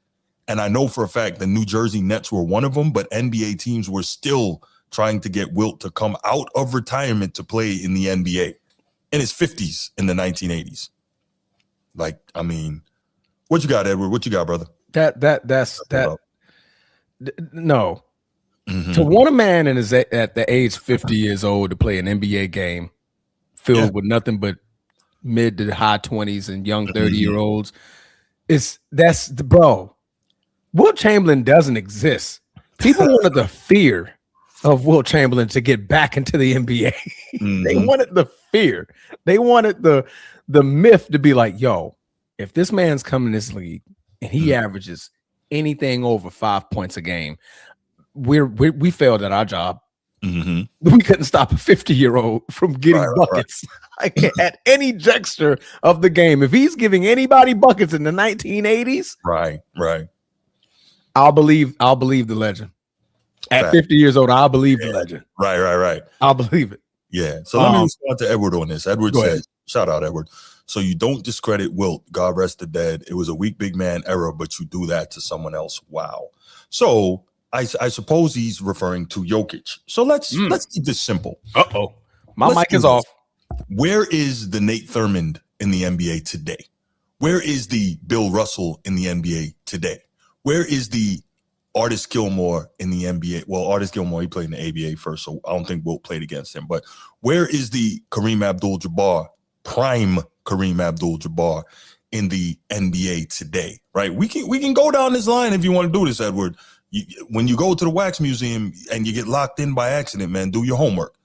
And I know for a fact the New Jersey Nets were one of them, but NBA teams were still trying to get Wilt to come out of retirement to play in the NBA. in his 50s in the 1980s. Like, I mean, what you got, Edward? What you got, brother? No. Mm-hmm. To want a man at the age 50 years old to play an NBA game filled with nothing but mid to high 20s and young 30-year-olds, bro. Wilt Chamberlain doesn't exist. People wanted the fear of Wilt Chamberlain to get back into the NBA. They wanted the fear. They wanted the myth to be like, yo, if this man's coming in this league and he averages anything over 5 points a game, we failed at our job. We couldn't stop a 50-year-old from getting buckets at any gesture of the game. If he's giving anybody buckets in the 1980s, right. I'll believe the legend. At 50 years old, I'll believe the legend. Right. I'll believe it. Yeah. So let me respond to Edward on this. Edward says, shout out, Edward. So you don't discredit Wilt, God rest the dead. It was a weak big man era, but you do that to someone else. Wow. So I suppose he's referring to Jokic. So let's keep this simple. My mic is off. Where is the Nate Thurmond in the NBA today? Where is the Bill Russell in the NBA today? Where is the Artis Gilmore in the NBA? Well, Artis Gilmore, he played in the ABA first, so I don't think Wilt played against him. But where is the Kareem Abdul-Jabbar, prime Kareem Abdul-Jabbar in the NBA today? Right? We can go down this line if you want to do this, Edward. When you go to the Wax Museum and you get locked in by accident, man, do your homework.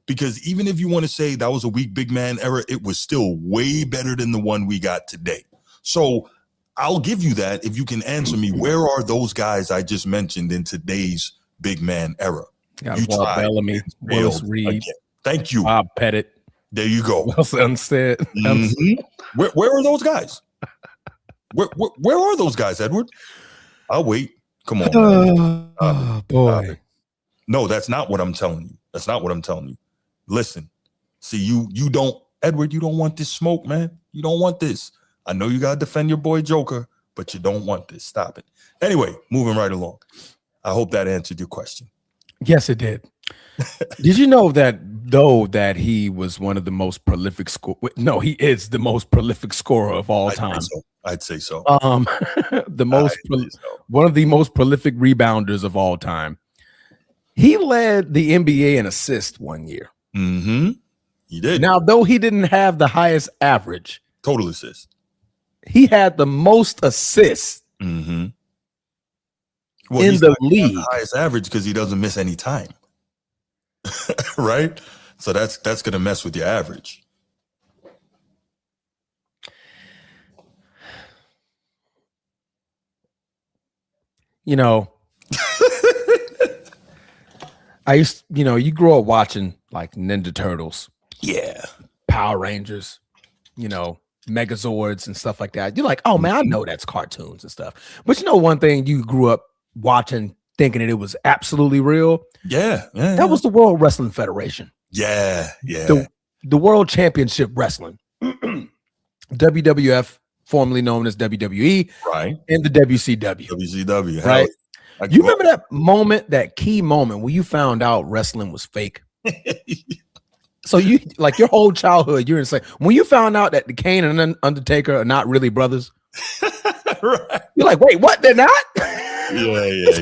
Because even if you want to say that was a weak big man era, it was still way better than the one we got today. So I'll give you that if you can answer me. Where are those guys I just mentioned in today's big man era? You tried. Bellamy, Willis Reed. Again. Thank you. Bob Pettit. There you go. Well said. Where are those guys? Where are those guys, Edward? I'll wait. Come on. Boy. No, that's not what I'm telling you. That's not what I'm telling you. Listen, see, you don't, Edward, you don't want this smoke, man. You don't want this. I know you got to defend your boy Joker, but you don't want this. Stop it. Anyway, moving right along. I hope that answered your question. Yes, it did. Did you know that he was one of the most prolific he is the most prolific scorer of all time. I'd say so. One of the most prolific rebounders of all time. He led the NBA in assists one year. He did. Now, though he didn't have the highest average, total assists, he had the most assists well, in the league. The highest average because he doesn't miss any time. Right? So that's going to mess with your average. You know, you grow up watching like Ninja Turtles. Yeah. Power Rangers, Megazords and stuff like that. You're like, oh man, I know that's cartoons and stuff. But one thing you grew up watching, thinking that it was absolutely real. Yeah. That was the World Wrestling Federation. Yeah. The World Championship Wrestling. WWF, formerly known as WWE, right? And the WCW. WCW, right? You remember that moment, that key moment when you found out wrestling was fake? So you, like, your whole childhood, you're insane. When you found out that the Kane and Undertaker are not really brothers, right? You're like, wait, what? They're not? That's not his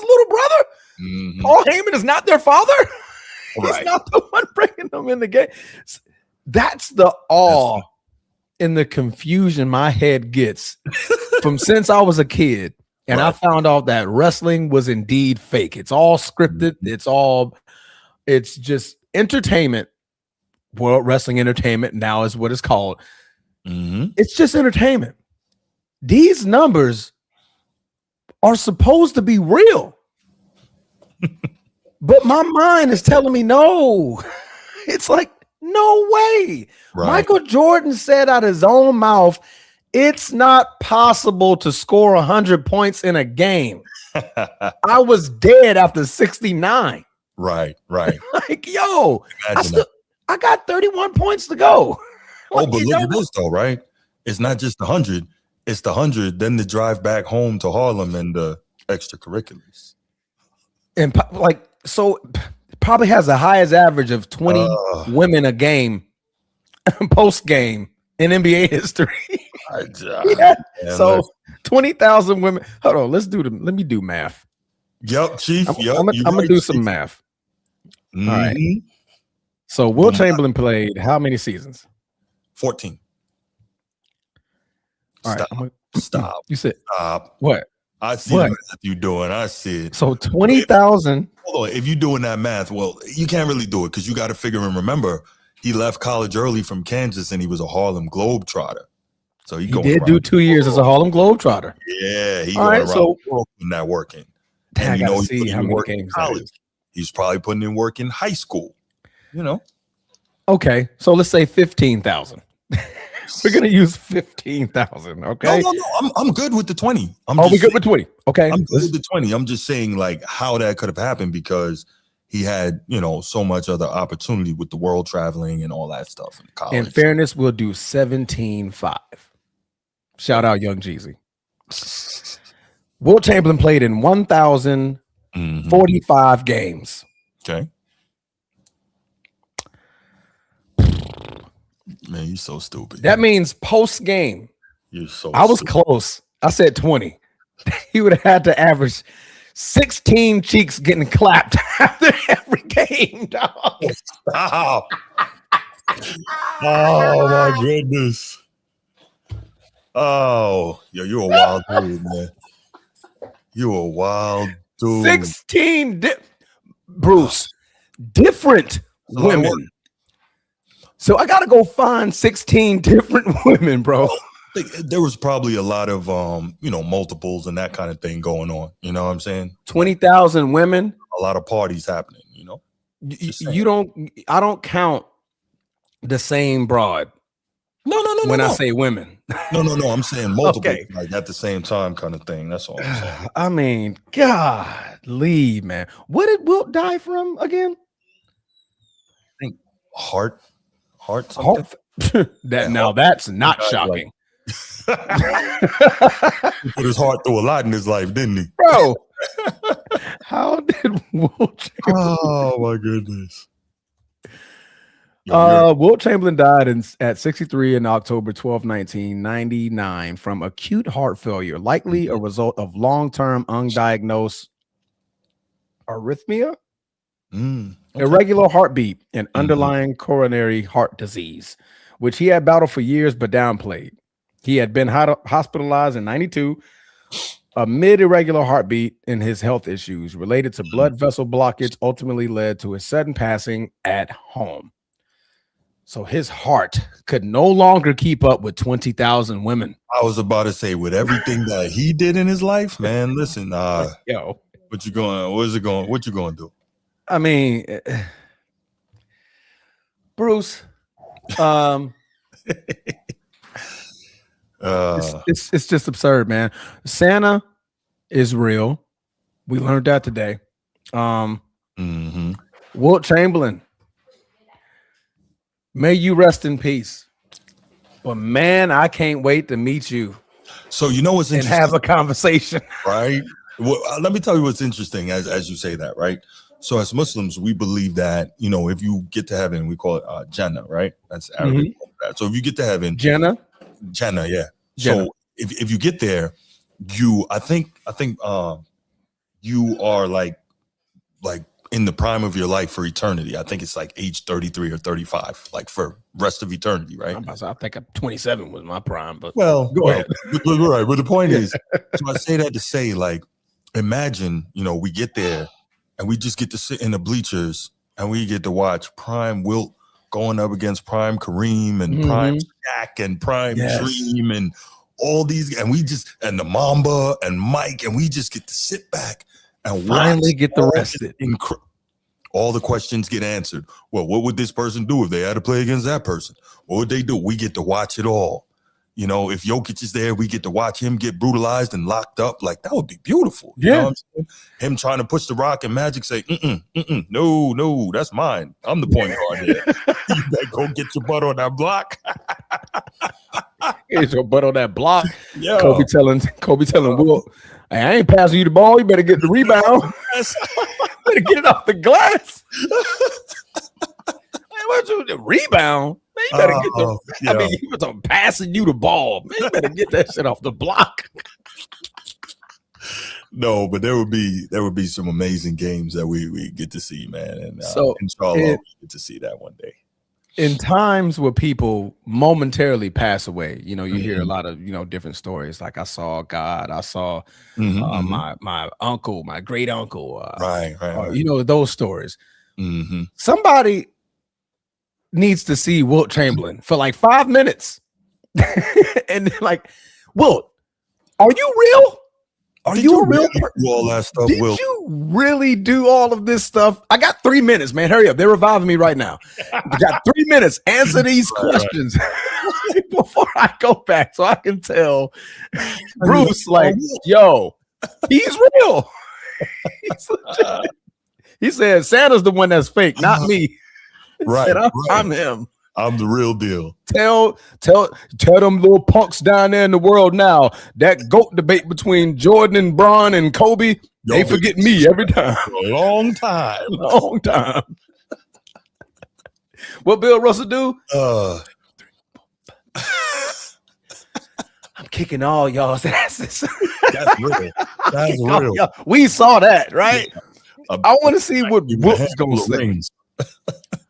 little brother. Paul Heyman is not their father. He's not the one bringing them in the game. That's the awe and the confusion my head gets from since I was a kid. And I found out that wrestling was indeed fake. It's all scripted. It's just entertainment. World Wrestling Entertainment now is what it's called. It's just entertainment. These numbers are supposed to be real. But my mind is telling me no. It's like, no way. Right. Michael Jordan said out of his own mouth, it's not possible to score 100 points in a game. I was dead after 69. Right. Like, yo, I got 31 points to go. But look at this though, right? It's not just the 100. It's the 100, then the drive back home to Harlem and the extracurriculars. And so probably has the highest average of 20 women a game post game in NBA history. Yeah. So 20,000 women. Hold on, let me do math. Yep, Chief. I'm gonna do some math. Mm-hmm. All right. So Wilt Chamberlain played how many seasons? 14. All right. Stop. You said stop. What? I see the math you doing. I see it. So 20,000. Hold on. If you're doing that math, well, you can't really do it because you got to figure and remember he left college early from Kansas and he was a Harlem Globetrotter. So he did do 2 years as a Harlem Globetrotter. Yeah, he going around the world networking. And you know, see how many games college. He's probably putting in work in high school. You know. Okay, so let's say 15,000. We're gonna use 15,000. Okay. No. I'm good with the 20. We good with 20. Okay. I'm good with the 20. I'm just saying like how that could have happened because he had, so much other opportunity with the world traveling and all that stuff in college. In fairness, we'll do 17.5. Shout out Young Jeezy. Wilt Chamberlain played in 1,045 games. Okay. Man, you're so stupid. That means post game. You're so I was close. I said 20. He would have had to average 16 cheeks getting clapped after every game, dog. Stop. Oh my goodness. Oh, you're a wild dude, man. You're a wild dude. 16 Bruce, different women. So I gotta go find 16 different women, bro. There was probably a lot of multiples and that kind of thing going on. You know what I'm saying? 20,000 women. A lot of parties happening, I don't count the same broad. No. When I say women. No. I'm saying multiple, like at the same time kind of thing. That's all I'm saying. I mean, God, leave, man. What did Wilt die from again? I think heart something. That's not shocking. He put his heart through a lot in his life, didn't he? Bro, how did Wilt Chamberlain? Oh my goodness. Wilt Chamberlain died at 63 in October 12, 1999 from acute heart failure, likely a result of long-term undiagnosed arrhythmia, irregular heartbeat, and underlying coronary heart disease, which he had battled for years but downplayed. He had been hospitalized in 92 amid irregular heartbeat, and his health issues related to blood vessel blockage ultimately led to his sudden passing at home. So his heart could no longer keep up with 20,000 women. I was about to say, with everything that he did in his life, man, listen, what you going to do? I mean, Bruce, it's just absurd, man. Santa is real. We learned that today. Wilt Chamberlain, may you rest in peace. But man, I can't wait to meet you. So you know what's interesting? And have a conversation, right? Well, let me tell you what's interesting as you say that, right? So as Muslims, we believe that if you get to heaven, we call it Jannah, right? That's Arabic. So if you get to heaven, Jannah, yeah. Jannah. So if you get there, I think you are like in the prime of your life for eternity. I think it's like age 33 or 35, like for rest of eternity, right? I think 27 was my prime, but go ahead. Right, but the point is, so I say that to say, like, imagine, we get there and we just get to sit in the bleachers and we get to watch prime Wilt going up against prime Kareem and prime Shaq and prime Dream and all these, and the Mamba and Mike, and we just get to sit back and finally get the rested. All the questions get answered. Well, what would this person do if they had to play against that person? What would they do? We get to watch it all. If Jokic is there, we get to watch him get brutalized and locked up. Like, that would be beautiful. You know what I'm saying? Him trying to push the rock and Magic say, no, that's mine. I'm the point guard here. You better go get your butt on that block. Get your butt on that block. Yeah. Kobe telling Wilt, hey, I ain't passing you the ball. You better get the rebound. Better get it off the glass. Hey, what you the rebound? Man, you better get the. I mean, he was passing you the ball. Man, you better get that shit off the block. No, but there would be some amazing games that we get to see, man. And So inshallah, we get to see that one day. In times where people momentarily pass away, you hear a lot of different stories. Like I saw God, I saw my uncle, my great uncle, right. Those stories. Mm-hmm. Somebody needs to see Wilt Chamberlain for like 5 minutes, and they're like, Wilt, are you real? Are you a real do all that stuff? Did you really do all of this stuff? I got 3 minutes, man. Hurry up. They're reviving me right now. I got 3 minutes. Answer these questions before I go back so I can tell Bruce, like, yo, he's real. He said, Santa's the one that's fake, not me. Right. I'm him. I'm the real deal. Tell them little punks down there in the world now, that GOAT debate between Jordan and Bron and Kobe, they forget me every time. For a long time. What Bill Russell do? I'm kicking all y'all's asses. That's real. That's real. We saw that, right? I want to see what Wilt's going to say.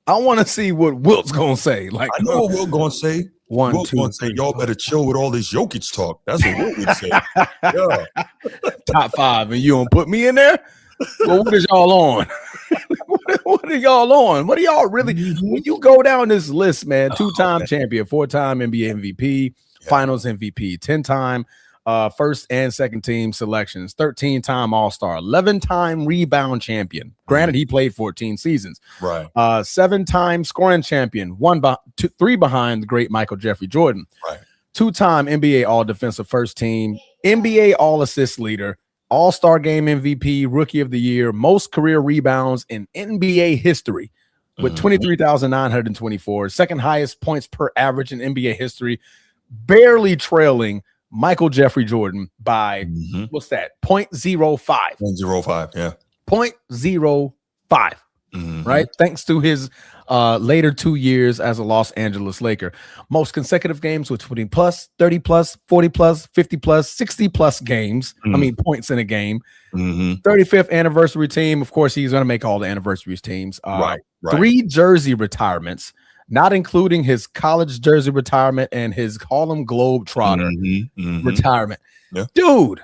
I want to see what Wilt's going to say. Like, I know what Wilt's going to say. Wilt's going to say, y'all better chill with all this Jokic talk. That's what Wilt would say. Yeah. Top 5, and you don't put me in there? Well, what is y'all on? What are y'all on? What are y'all really? When you go down this list, man, 2-time champion, 4-time NBA MVP, Finals MVP, 10-time first and second team selections, 13-time All-Star, 11-time rebound champion. Granted, he played 14 seasons. Right. 7-time scoring champion, 3 behind the great Michael Jeffrey Jordan. Right. 2-time NBA All-Defensive First Team, NBA All-Assist leader, All-Star Game MVP, Rookie of the Year, most career rebounds in NBA history with 23,924, second highest points per average in NBA history, barely trailing Michael Jeffrey Jordan by what's that? 0.05. 0.05, yeah. 0.05. Right? Thanks to his later 2 years as a Los Angeles Laker. Most consecutive games with 20 plus, 30 plus, 40 plus, 50 plus, 60 plus games. I mean, points in a game. 35th anniversary team. Of course, he's going to make all the anniversaries teams. Right. 3 jersey retirements, not including his college jersey retirement and his Harlem Globetrotter retirement. Yeah. Dude,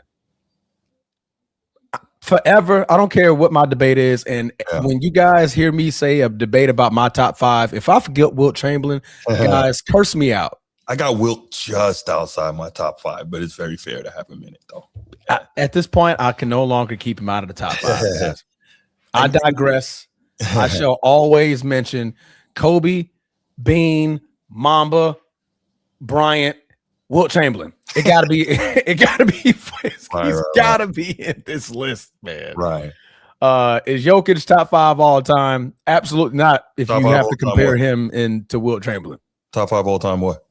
forever, I don't care what my debate is. And when you guys hear me say a debate about my top 5, if I forget Wilt Chamberlain, guys, curse me out. I got Wilt just outside my top 5, but it's very fair to have him in it, though. At this point, I can no longer keep him out of the top 5. I digress. I shall always mention Kobe, Bean, Mamba, Bryant, Wilt Chamberlain. It gotta be. He's gotta be in this list, man. Right. Is Jokic top 5 all time? Absolutely not. If top you have to compare what? him to Wilt Chamberlain. Top 5 all time what?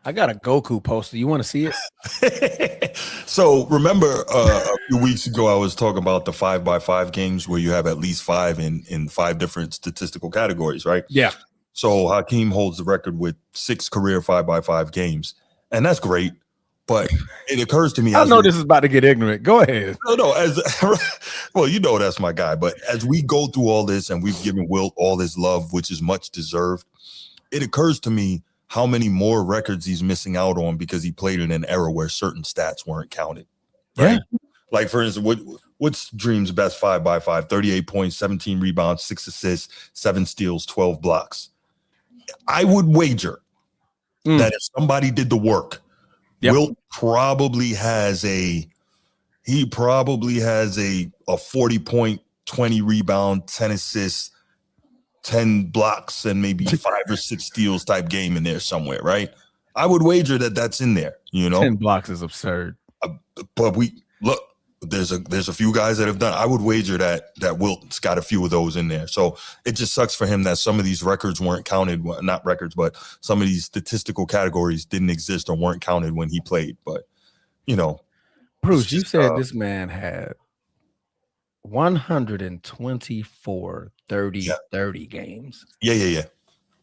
I got a Goku poster. You want to see it? So remember a few weeks ago, I was talking about the 5x5 games where you have at least 5 in 5 different statistical categories, right? Yeah. So Hakeem holds the record with 6 career 5x5 games, and that's great. But it occurs to me, I know this is about to get ignorant. Go ahead. No. Well, you know that's my guy. But as we go through all this, and we've given Wilt all his love, which is much deserved, it occurs to me how many more records he's missing out on because he played in an era where certain stats weren't counted. Right? Yeah. Like, for instance, what's Dream's best 5x5? 38 points, 17 rebounds, 6 assists, 7 steals, 12 blocks. I would wager that if somebody did the work, Wilt probably has a 40 point, 20 rebound, 10 assists, 10 blocks, and maybe 5 or 6 steals type game in there somewhere, right? I would wager that that's in there, 10 blocks is absurd. But there's a few guys that have done. I would wager that Wilt's got a few of those in there. So it just sucks for him that some of these records weren't counted. Well, not records, but some of these statistical categories didn't exist or weren't counted when he played. But Bruce, you said this man had 124 30 games. Yeah.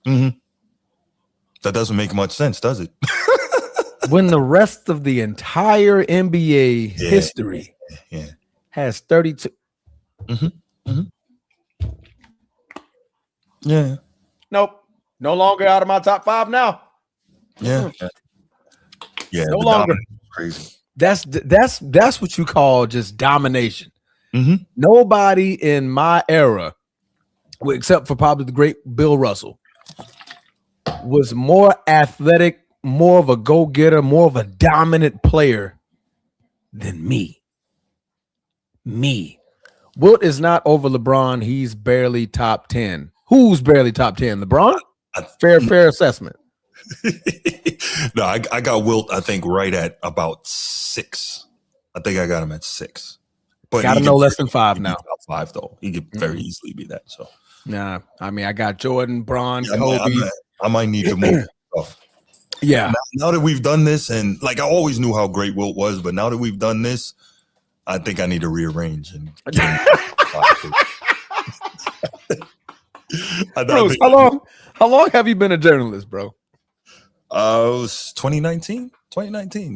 Mm-hmm. That doesn't make much sense, does it? When the rest of the entire NBA history has 32. Yeah. Nope. No longer out of my top 5 now. Yeah. Yeah. No longer. Crazy. That's what you call just domination. Mm-hmm. Nobody in my era, except for probably the great Bill Russell, was more athletic, more of a go-getter, more of a dominant player than me. Wilt is not over LeBron. He's barely top 10. Who's barely top 10? LeBron? Fair assessment. No, I got Wilt, I think, right at about 6. I think I got him at 6. But got to know less than 5 now. Top 5, though. He could very easily be that. So, nah, I mean, I got Jordan, Bron, Kobe. I might need to move stuff. Yeah. Now that we've done this, and like I always knew how great Wilt was, but now that we've done this, I think I need to rearrange and Bruce, how long have you been a journalist, bro? It was 2019.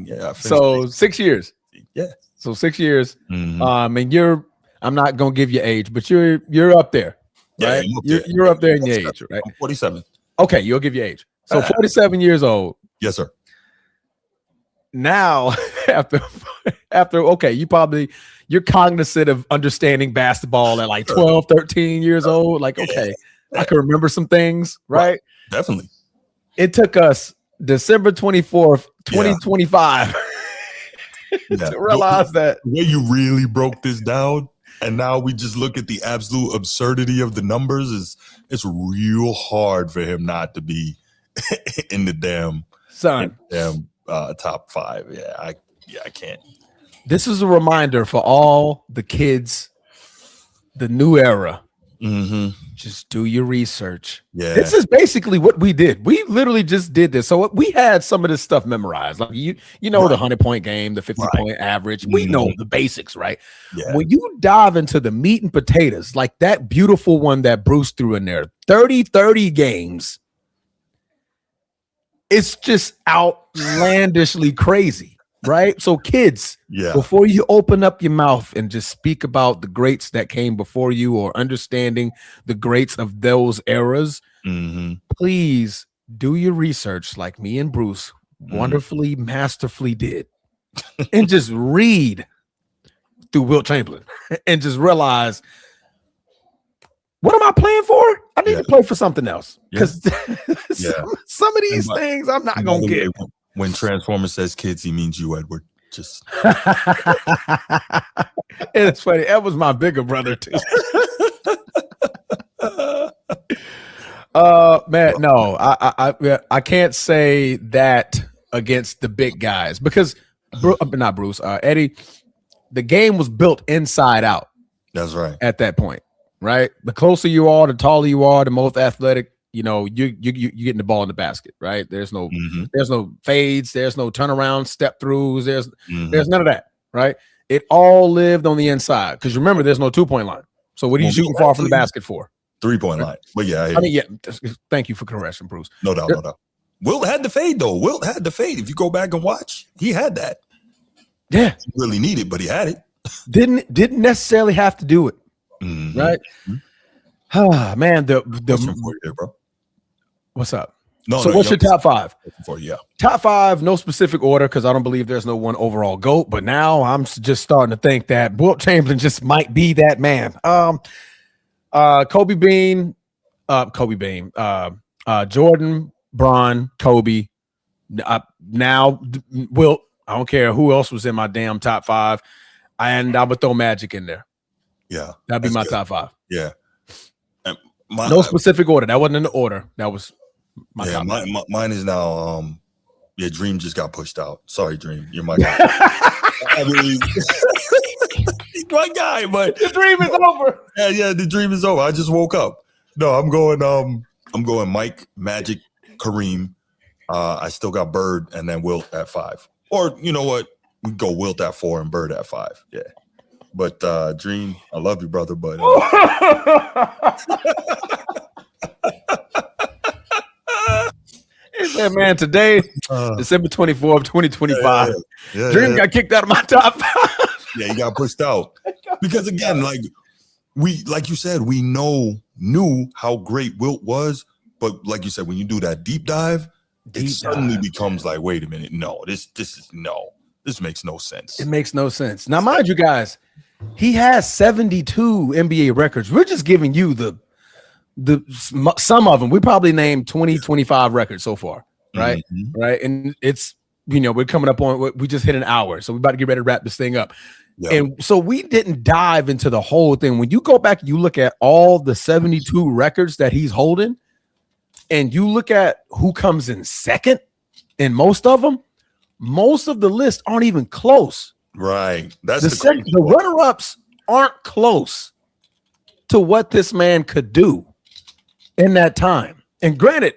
Yeah. So 6 years. Yeah. So 6 years. Mm-hmm. And I'm not gonna give you age, but you're up there, right? Yeah, you're up there in your age, right? I'm 47. Okay, you'll give you age. So 47 years old. Yes, sir. Now, after okay, you're cognizant of understanding basketball at like 12, 13 years old. Like, okay, I can remember some things, right? Definitely. It took us December 24th, 2025 to realize that. The way you really broke this down, and now we just look at the absolute absurdity of the numbers, it's real hard for him not to be in the damn top 5. I can't. This is a reminder for all the kids, the new era. Mm-hmm. Just do your research. Yeah. This is basically what we did. We literally just did this. So we had some of this stuff memorized. Like the 100-point game, the 50-point average. We know the basics, right? Yeah. When you dive into the meat and potatoes, like that beautiful one that Bruce threw in there, 30 games. It's just outlandishly crazy, right? So kids, before you open up your mouth and just speak about the greats that came before you or understanding the greats of those eras, please do your research like me and Bruce wonderfully, masterfully did. And just read through Wilt Chamberlain and just realize, what am I playing for? I need to play for something else. Because some of these things I'm not going to get. When Transformer says kids, he means you, Edward. Just it's funny. That was my bigger brother, too. Man, no, I can't say that against the big guys because not Bruce, Eddie, the game was built inside out. That's right. At that point. Right, the closer you are, the taller you are, the most athletic. You getting the ball in the basket. Right, there's no fades, there's no turnaround, step throughs. There's none of that. Right, it all lived on the inside because remember, there's no 2-point line. So what are you shooting far from the basket for? 3-point line. But Thank you for correction, Bruce. No doubt. Wilt had the fade though. Wilt had the fade. If you go back and watch, he had that. Yeah, he really needed, but he had it. Didn't necessarily have to do it. Right? Man, the here, bro. What's up? What's your top 5? Top 5, no specific order because I don't believe there's no one overall GOAT. But now I'm just starting to think that Wilt Chamberlain just might be that man. Kobe Bean, Jordan, Bron, Kobe. Now Wilt. I don't care who else was in my damn top 5, and I would throw Magic in there. Yeah, that'd be my top 5. Yeah, no specific order. That wasn't in the order. That was my top. Mine is now. Dream just got pushed out. Sorry, Dream. You're my guy. I mean, he's my guy, but the dream is over. Yeah, the dream is over. I just woke up. No, I'm going Mike, Magic, Kareem. I still got Bird, and then Wilt at 5. Or you know what? We go Wilt at 4 and Bird at 5. Yeah. But Dream, I love you, brother. But he said, man, today, December 24th, 2025, Dream got kicked out of my top 5. Yeah, he got pushed out. Because again, like you said, we knew how great Wilt was, but like you said, when you do that deep dive, it suddenly becomes like, wait a minute, no, this makes no sense. It makes no sense. Now, mind you guys, he has 72 NBA records. We're just giving you the some of them. We probably named 20, 25 records so far, right? Mm-hmm. Right, and it's we're coming up on, we just hit an hour, so we're about to get ready to wrap this thing up. Yeah. And so we didn't dive into the whole thing. When you go back, you look at all the 72 records that he's holding, and you look at who comes in second in most of them, most of the list aren't even close. Right. That's the runner-ups aren't close to what this man could do in that time. And granted,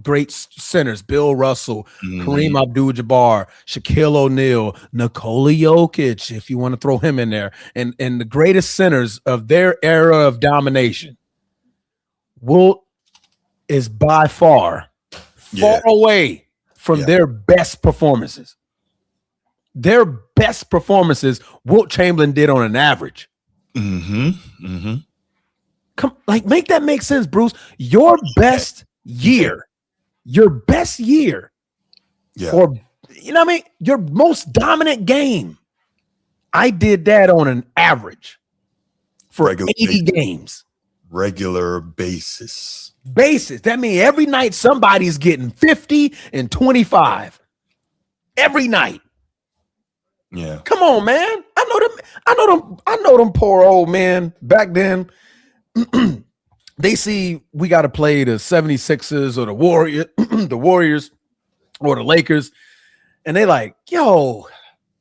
great centers, Bill Russell, Kareem Abdul-Jabbar, Shaquille O'Neal, Nikola Jokic, if you want to throw him in there, and the greatest centers of their era of domination. Wilt is by far away from their best performances. Their best performances, Wilt Chamberlain did on an average. Make that make sense, Bruce. Your best year, or your most dominant game, I did that on an average for 80 games. Regular basis. That means every night somebody's getting 50 and 25. Every night. Yeah. Come on, man. I know them poor old men back then. They see we got to play the 76ers or the Warriors or the Lakers, and they like, yo,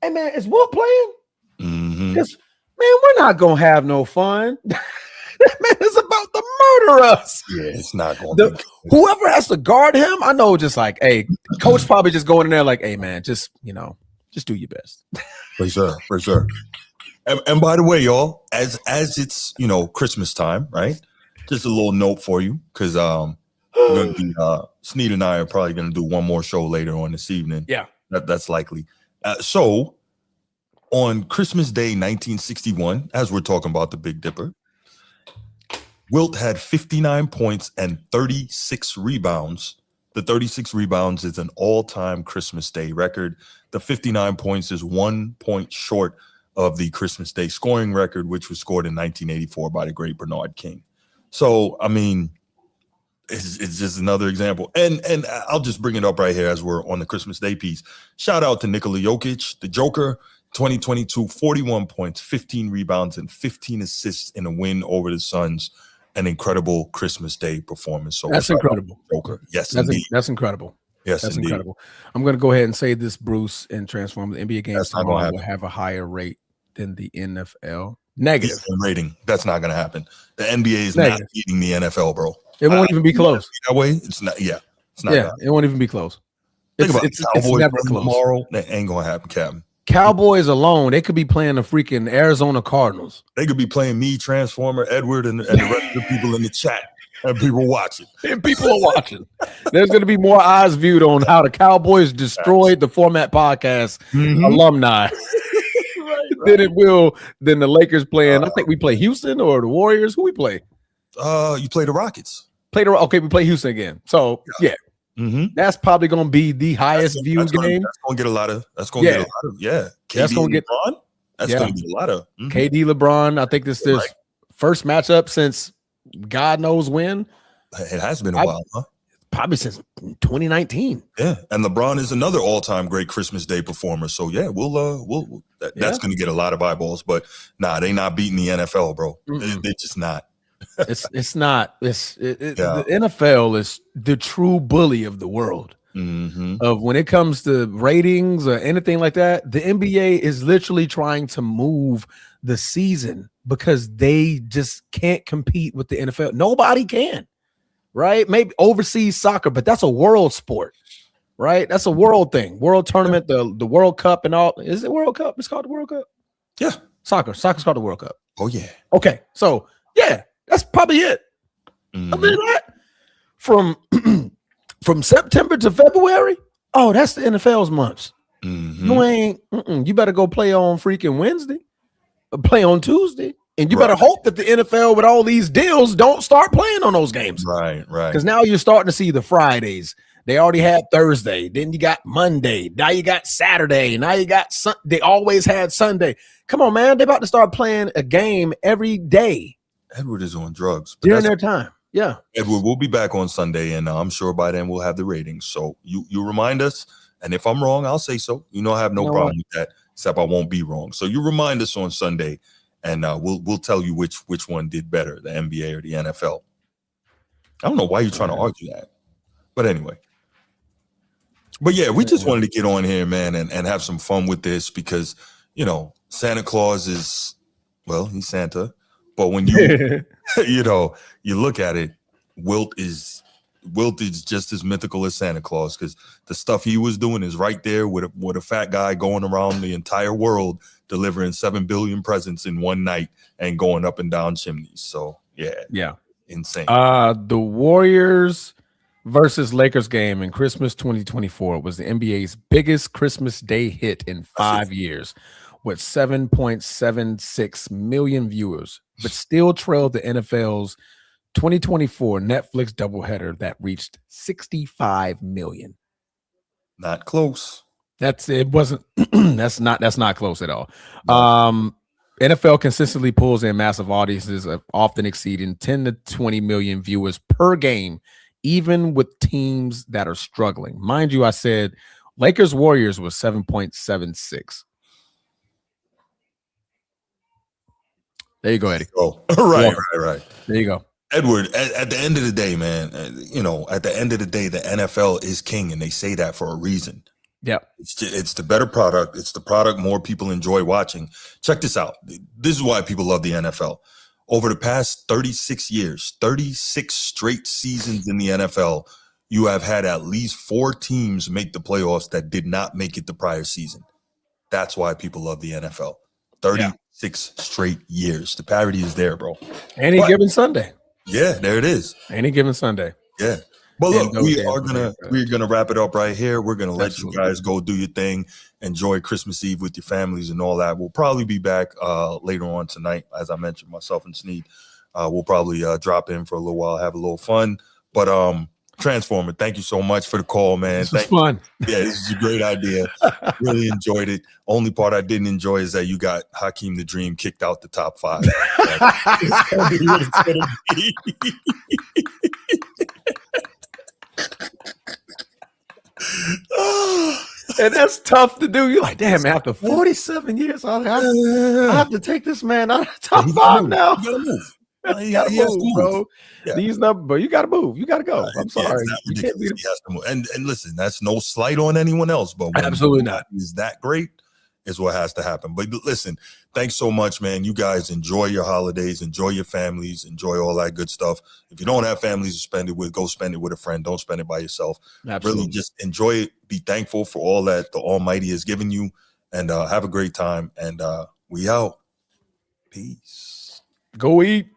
hey man, is Wilt playing? Because man, we're not gonna have no fun. That man is about to murder us. Yeah, it's not going to be. Whoever has to guard him, I know, just like, hey, coach probably just going in there like, hey man, just do your best. For sure. And by the way, y'all, as it's Christmas time, right? Just a little note for you, because we're gonna be Sneed and I are probably gonna do one more show later on this evening. Yeah, that's likely. So on Christmas Day, 1961, as we're talking about the Big Dipper, Wilt had 59 points and 36 rebounds. The 36 rebounds is an all-time Christmas Day record. The 59 points is 1 point short of the Christmas Day scoring record, which was scored in 1984 by the great Bernard King. So, I mean, it's just another example. And I'll just bring it up right here as we're on the Christmas Day piece. Shout out to Nikola Jokic, the Joker, 2022, 41 points, 15 rebounds, and 15 assists in a win over the Suns. An incredible Christmas Day performance. So that's incredible. Joker. Yes, indeed. That's incredible. Yes, that's indeed. Incredible. I'm going to go ahead and say this, Bruce, and Transform. The NBA games tomorrow will have a higher rate than the NFL. Negative rating. That's not going to happen. The NBA is not beating the NFL, bro. It won't even be close. That way, it's not. Yeah, it's not. Yeah, it won't even be close. It's never close. Tomorrow, that ain't going to happen, Captain. Cowboys alone, they could be playing the freaking Arizona Cardinals. They could be playing me, Transformer, Edward, and the rest of the people in the chat. And people watching. And people are watching. There's going to be more eyes viewed on how the Cowboys destroyed the Format Podcast alumni than the Lakers playing. I think we play Houston or the Warriors. Who we play? You play the Rockets. We play Houston again. So, yeah. That's probably going to be the highest viewed game. That's going to get a lot of. Yeah. KD, that's going to get LeBron. That's going to be a lot of. KD, LeBron. I think this is first matchup since God knows when. It has been a while, huh? Probably since 2019. Yeah, and LeBron is another all-time great Christmas Day performer. So yeah, that's going to get a lot of eyeballs. But they not beating the NFL, bro. They're just not. It's not. The NFL is the true bully of the world. Of when it comes to ratings or anything like that, the NBA is literally trying to move the season because they just can't compete with the NFL. Nobody can, right? Maybe overseas soccer, but that's a world sport, right? That's a world thing. World tournament, the World Cup and all. Is it World Cup? It's called the World Cup. Yeah. Soccer's called the World Cup. Oh, yeah. Okay. So, yeah, that's probably it. Mm-hmm. I mean, from September to February, that's the NFL's months. Mm-hmm. You better go play on freaking Wednesday, play on Tuesday, and you Right. better hope that the NFL with all these deals don't start playing on those games. Right. Because now you're starting to see the Fridays. They already had Thursday. Then you got Monday. Now you got Saturday. Now you got They always had Sunday. Come on, man. They're about to start playing a game every day. Edward is on drugs. During their time. Yeah. Edward, we'll be back on Sunday, and I'm sure by then we'll have the ratings. So you remind us, and if I'm wrong, I'll say so. I have no problem with that, except I won't be wrong. So you remind us on Sunday, and we'll tell you which one did better, the NBA or the NFL. I don't know why you're trying to argue that. But anyway. But yeah, we just wanted to get on here, man, and have some fun with this because, Santa Claus is, well, he's Santa. But when you, you look at it, Wilt is just as mythical as Santa Claus because the stuff he was doing is right there with a fat guy going around the entire world delivering 7 billion presents in one night and going up and down chimneys. So, yeah. Insane. The Warriors versus Lakers game in Christmas 2024 was the NBA's biggest Christmas Day hit in 5 years with 7.76 million viewers, but still trailed the NFL's 2024 Netflix doubleheader that reached 65 million. Not close. That's not close at all. No. NFL consistently pulls in massive audiences, often exceeding 10 to 20 million viewers per game, even with teams that are struggling. Mind you, I said Lakers Warriors was 7.76. There you go, Eddie. Oh, right. There you go. Edward, at the end of the day, man, at the end of the day, the NFL is king, and they say that for a reason. Yeah. It's the better product. It's the product more people enjoy watching. Check this out. This is why people love the NFL. Over the past 36 years, 36 straight seasons in the NFL, you have had at least 4 teams make the playoffs that did not make it the prior season. That's why people love the NFL. 36 straight years. The parity is there, bro. Any given Sunday. Yeah, there it is. Any given Sunday. Yeah. But look, we're gonna wrap it up right here. We're gonna let you guys go do your thing, enjoy Christmas Eve with your families and all that. We'll probably be back later on tonight, as I mentioned, myself and Sneed. We'll probably drop in for a little while, have a little fun. But Transformer, thank you so much for the call, man. This was fun. Yeah, this is a great idea. Really enjoyed it. Only part I didn't enjoy is that you got Hakeem the Dream kicked out the top 5. And that's tough to do. You're like, damn, man, after 47 years, I have to take this man out of the top 5 now. You gotta move. You gotta move, bro. Yeah. These numbers, bro. You gotta move. You gotta go. I'm sorry. You can't be and listen, that's no slight on anyone else, but when absolutely not is that great is what has to happen. But listen, thanks so much, man. You guys enjoy your holidays, enjoy your families, enjoy all that good stuff. If you don't have families to spend it with, go spend it with a friend. Don't spend it by yourself. Absolutely. Really just enjoy it. Be thankful for all that the Almighty has given you, and have a great time. And we out. Peace. Go eat.